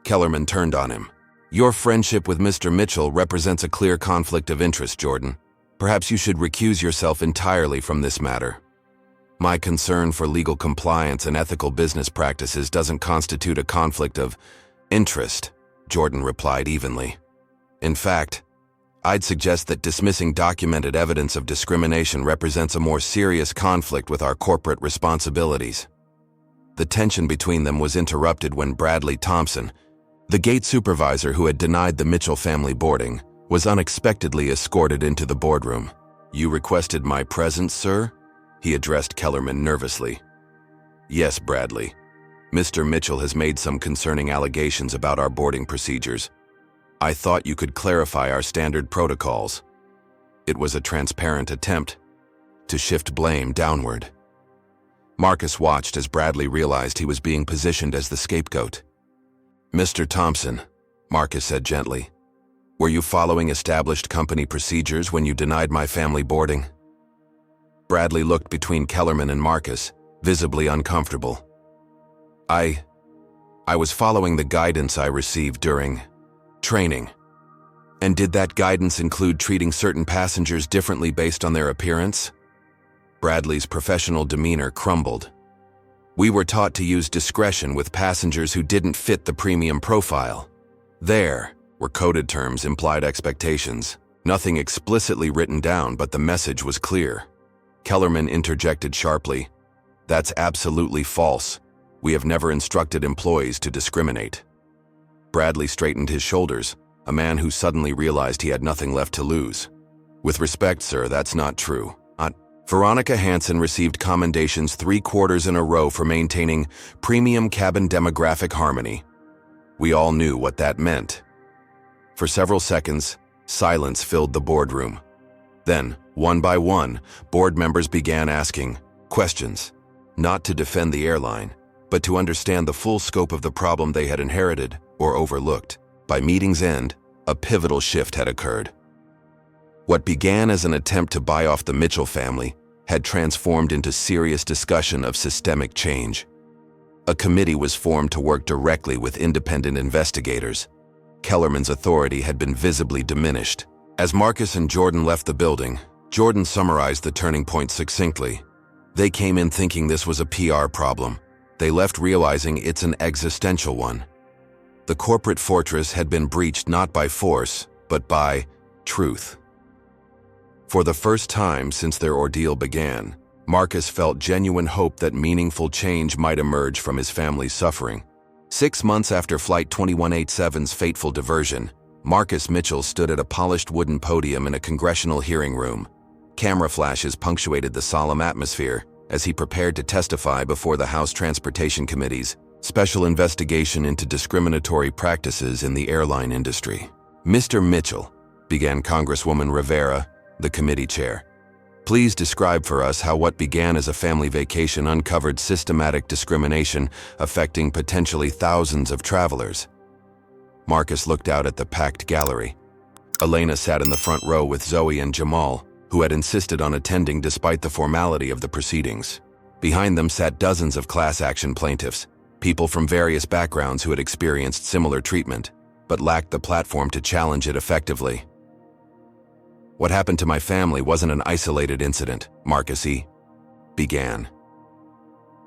Kellerman turned on him. "Your friendship with Mr. Mitchell represents a clear conflict of interest, Jordan. Perhaps you should recuse yourself entirely from this matter." "My concern for legal compliance and ethical business practices doesn't constitute a conflict of interest," Jordan replied evenly. "In fact, I'd suggest that dismissing documented evidence of discrimination represents a more serious conflict with our corporate responsibilities." The tension between them was interrupted when Bradley Thompson, the gate supervisor who had denied the Mitchell family boarding, was unexpectedly escorted into the boardroom. "You requested my presence, sir?" he addressed Kellerman nervously. "Yes, Bradley. Mr. Mitchell has made some concerning allegations about our boarding procedures. I thought you could clarify our standard protocols." It was a transparent attempt to shift blame downward. Marcus watched as Bradley realized he was being positioned as the scapegoat. "Mr. Thompson," Marcus said gently, "were you following established company procedures when you denied my family boarding?" Bradley looked between Kellerman and Marcus, visibly uncomfortable. I was following the guidance I received during training." "And did that guidance include treating certain passengers differently based on their appearance?" Bradley's professional demeanor crumbled. "We were taught to use discretion with passengers who didn't fit the premium profile. There were coded terms, implied expectations, nothing explicitly written down, but the message was clear." Kellerman interjected sharply. "That's absolutely false. We have never instructed employees to discriminate." Bradley straightened his shoulders, a man who suddenly realized he had nothing left to lose. "With respect, sir, that's not true. Veronica Hansen received commendations 3 quarters in a row for maintaining premium cabin demographic harmony. We all knew what that meant." For several seconds, silence filled the boardroom. Then, one by one, board members began asking questions, not to defend the airline, but to understand the full scope of the problem they had inherited or overlooked. By meeting's end, a pivotal shift had occurred. What began as an attempt to buy off the Mitchell family had transformed into serious discussion of systemic change. A committee was formed to work directly with independent investigators. Kellerman's authority had been visibly diminished. As Marcus and Jordan left the building, Jordan summarized the turning point succinctly. "They came in thinking this was a PR problem. They left realizing it's an existential one. The corporate fortress had been breached not by force, but by truth." For the first time since their ordeal began, Marcus felt genuine hope that meaningful change might emerge from his family's suffering. 6 months after Flight 2187's fateful diversion, Marcus Mitchell stood at a polished wooden podium in a congressional hearing room. Camera flashes punctuated the solemn atmosphere as he prepared to testify before the House Transportation Committee's Special Investigation into Discriminatory Practices in the Airline Industry. "Mr. Mitchell," began Congresswoman Rivera, the committee chair, Please describe for us how what began as a family vacation uncovered systematic discrimination affecting potentially thousands of travelers. Marcus looked out at the packed gallery. Elena sat in the front row with Zoe and Jamal, who had insisted on attending despite the formality of the proceedings. Behind them sat dozens of class action plaintiffs, people from various backgrounds who had experienced similar treatment, but lacked the platform to challenge it effectively. What happened to my family wasn't an isolated incident, Marcus began.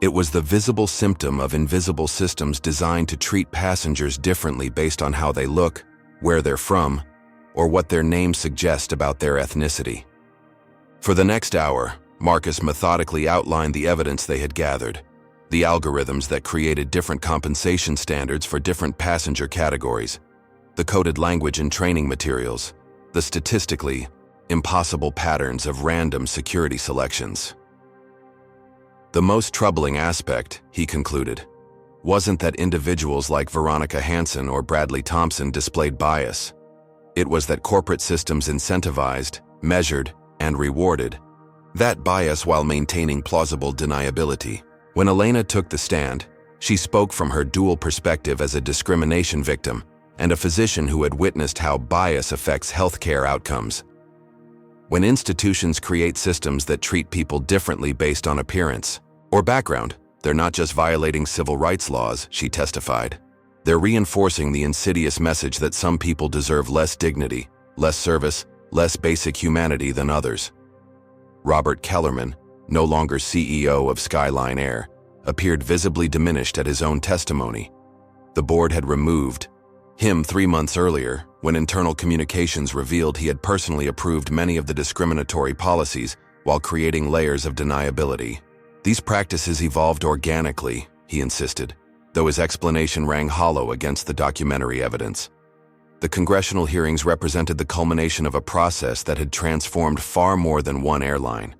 It was the visible symptom of invisible systems designed to treat passengers differently based on how they look, where they're from, or what their names suggest about their ethnicity. For the next hour, Marcus methodically outlined the evidence they had gathered, the algorithms that created different compensation standards for different passenger categories, the coded language and training materials, the statistically impossible patterns of random security selections. The most troubling aspect, he concluded, wasn't that individuals like Veronica Hansen or Bradley Thompson displayed bias. It was that corporate systems incentivized, measured, and rewarded that bias while maintaining plausible deniability. When Elena took the stand, she spoke from her dual perspective as a discrimination victim and a physician who had witnessed how bias affects healthcare outcomes. When institutions create systems that treat people differently based on appearance or background, they're not just violating civil rights laws, she testified. They're reinforcing the insidious message that some people deserve less dignity, less service, less basic humanity than others. Robert Kellerman, no longer CEO of Skyline Air, appeared visibly diminished at his own testimony. The board had removed him 3 months earlier, when internal communications revealed he had personally approved many of the discriminatory policies while creating layers of deniability. These practices evolved organically, he insisted, though his explanation rang hollow against the documentary evidence. The congressional hearings represented the culmination of a process that had transformed far more than one airline.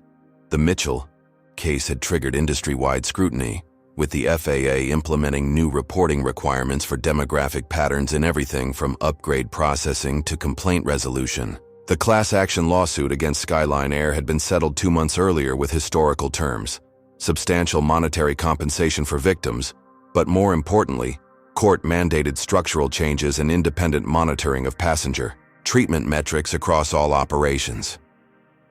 The Mitchell case had triggered industry-wide scrutiny, with the FAA implementing new reporting requirements for demographic patterns in everything from upgrade processing to complaint resolution. The class action lawsuit against Skyline Air had been settled 2 months earlier with historical terms, substantial monetary compensation for victims, but more importantly, court-mandated structural changes and independent monitoring of passenger treatment metrics across all operations.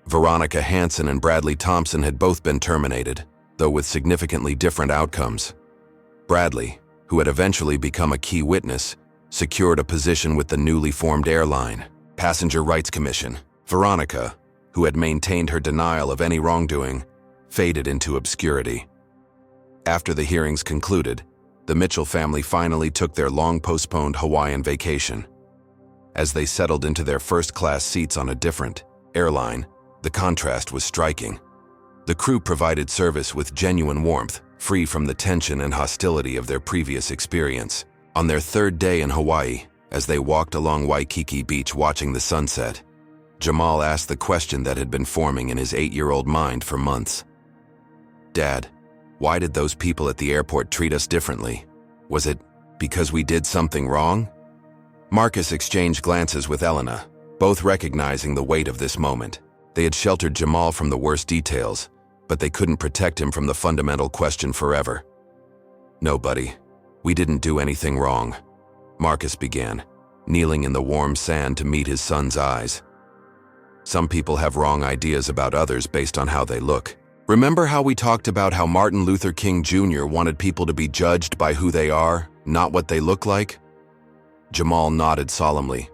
Veronica Hansen and Bradley Thompson had both been terminated, though with significantly different outcomes. Bradley, who had eventually become a key witness, secured a position with the newly formed Airline Passenger Rights Commission. Veronica, who had maintained her denial of any wrongdoing, faded into obscurity. After the hearings concluded, the Mitchell family finally took their long-postponed Hawaiian vacation. As they settled into their first-class seats on a different airline, the contrast was striking. The crew provided service with genuine warmth, free from the tension and hostility of their previous experience. On their third day in Hawaii, as they walked along Waikiki Beach watching the sunset, Jamal asked the question that had been forming in his 8-year-old mind for months. "Dad, why did those people at the airport treat us differently? Was it because we did something wrong?" Marcus exchanged glances with Elena, both recognizing the weight of this moment. They had sheltered Jamal from the worst details, but they couldn't protect him from the fundamental question forever. "No, buddy, we didn't do anything wrong," Marcus began, kneeling in the warm sand to meet his son's eyes. "Some people have wrong ideas about others based on how they look. Remember how we talked about how Martin Luther King Jr. wanted people to be judged by who they are, not what they look like?" Jamal nodded solemnly.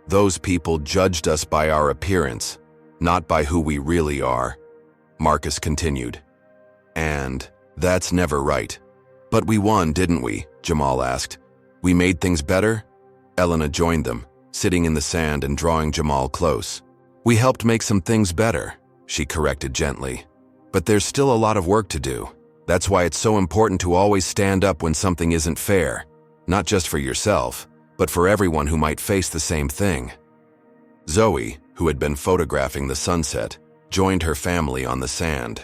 "Those people judged us by our appearance, not by who we really are," Marcus continued. "And that's never right." "But we won, didn't we?" Jamal asked. "We made things better?" Elena joined them, sitting in the sand and drawing Jamal close. "We helped make some things better," she corrected gently. "But there's still a lot of work to do. That's why it's so important to always stand up when something isn't fair, not just for yourself, but for everyone who might face the same thing." Zoe, who had been photographing the sunset, joined her family on the sand.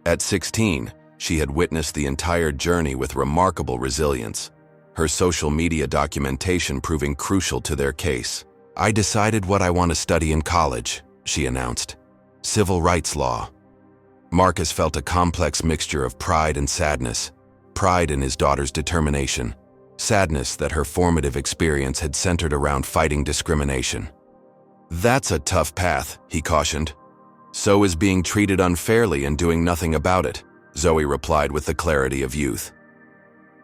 At 16, she had witnessed the entire journey with remarkable resilience, her social media documentation proving crucial to their case. "I decided what I want to study in college," she announced. Civil rights law. Marcus felt a complex mixture of pride and sadness. Pride in his daughter's determination. Sadness that her formative experience had centered around fighting discrimination. "That's a tough path," he cautioned. "So is being treated unfairly and doing nothing about it," Zoe replied with the clarity of youth.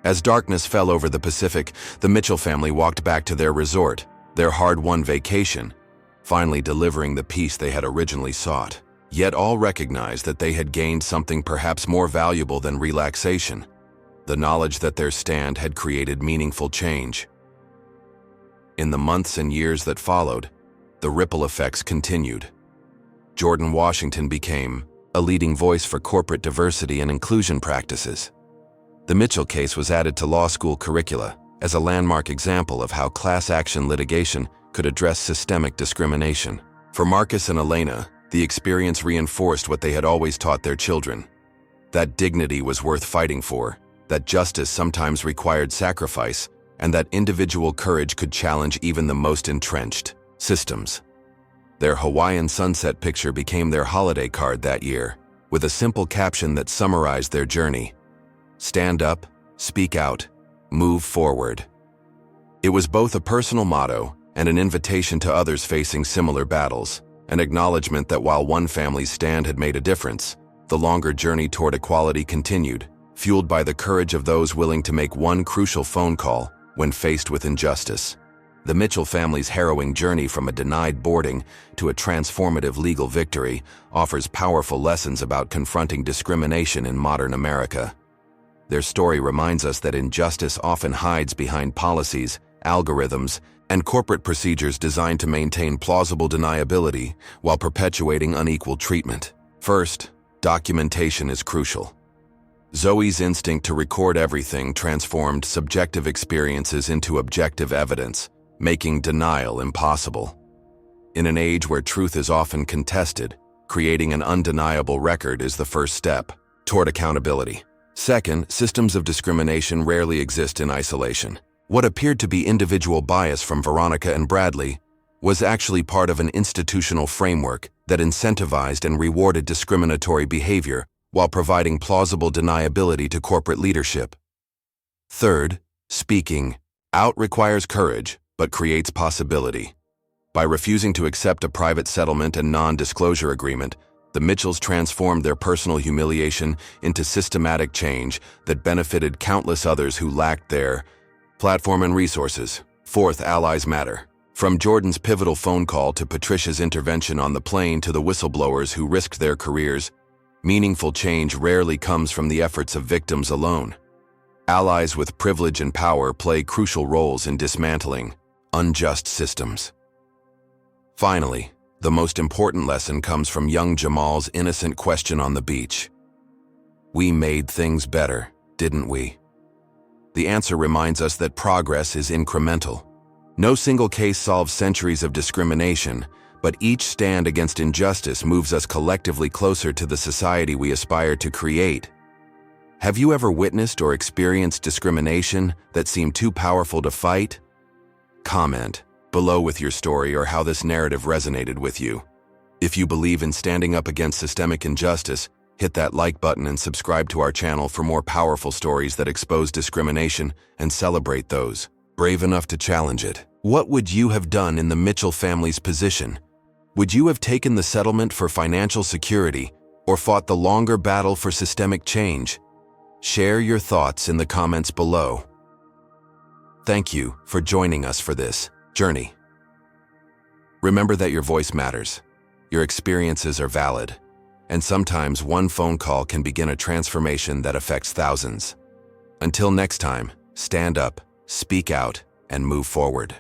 As darkness fell over the Pacific, the Mitchell family walked back to their resort, their hard-won vacation, finally delivering the peace they had originally sought. Yet all recognized that they had gained something perhaps more valuable than relaxation, the knowledge that their stand had created meaningful change. In the months and years that followed, the ripple effects continued. Jordan Washington became a leading voice for corporate diversity and inclusion practices. The Mitchell case was added to law school curricula as a landmark example of how class action litigation could address systemic discrimination. For Marcus and Elena, the experience reinforced what they had always taught their children: that dignity was worth fighting for, that justice sometimes required sacrifice, and that individual courage could challenge even the most entrenched systems. Their Hawaiian sunset picture became their holiday card that year, with a simple caption that summarized their journey: "Stand up, speak out, move forward." It was both a personal motto and an invitation to others facing similar battles, an acknowledgement that while one family's stand had made a difference, the longer journey toward equality continued, fueled by the courage of those willing to make one crucial phone call when faced with injustice. The Mitchell family's harrowing journey from a denied boarding to a transformative legal victory offers powerful lessons about confronting discrimination in modern America. Their story reminds us that injustice often hides behind policies, algorithms, and corporate procedures designed to maintain plausible deniability while perpetuating unequal treatment. First, documentation is crucial. Zoe's instinct to record everything transformed subjective experiences into objective evidence, making denial impossible. In an age where truth is often contested, creating an undeniable record is the first step toward accountability. Second, systems of discrimination rarely exist in isolation. What appeared to be individual bias from Veronica and Bradley was actually part of an institutional framework that incentivized and rewarded discriminatory behavior while providing plausible deniability to corporate leadership. Third, speaking out requires courage, but creates possibility. By refusing to accept a private settlement and non-disclosure agreement, the Mitchells transformed their personal humiliation into systematic change that benefited countless others who lacked their platform and resources. Fourth, allies matter. From Jordan's pivotal phone call to Patricia's intervention on the plane to the whistleblowers who risked their careers, meaningful change rarely comes from the efforts of victims alone. Allies with privilege and power play crucial roles in dismantling unjust systems. Finally, the most important lesson comes from young Jamal's innocent question on the beach. "We made things better, didn't we?" The answer reminds us that progress is incremental. No single case solves centuries of discrimination, but each stand against injustice moves us collectively closer to the society we aspire to create. Have you ever witnessed or experienced discrimination that seemed too powerful to fight? Comment below with your story or how this narrative resonated with you. If you believe in standing up against systemic injustice, hit that like button and subscribe to our channel for more powerful stories that expose discrimination and celebrate those brave enough to challenge it. What would you have done in the Mitchell family's position? Would you have taken the settlement for financial security or fought the longer battle for systemic change? Share your thoughts in the comments below. Thank you for joining us for this journey. Remember that your voice matters, your experiences are valid, and sometimes one phone call can begin a transformation that affects thousands. Until next time, stand up, speak out, and move forward.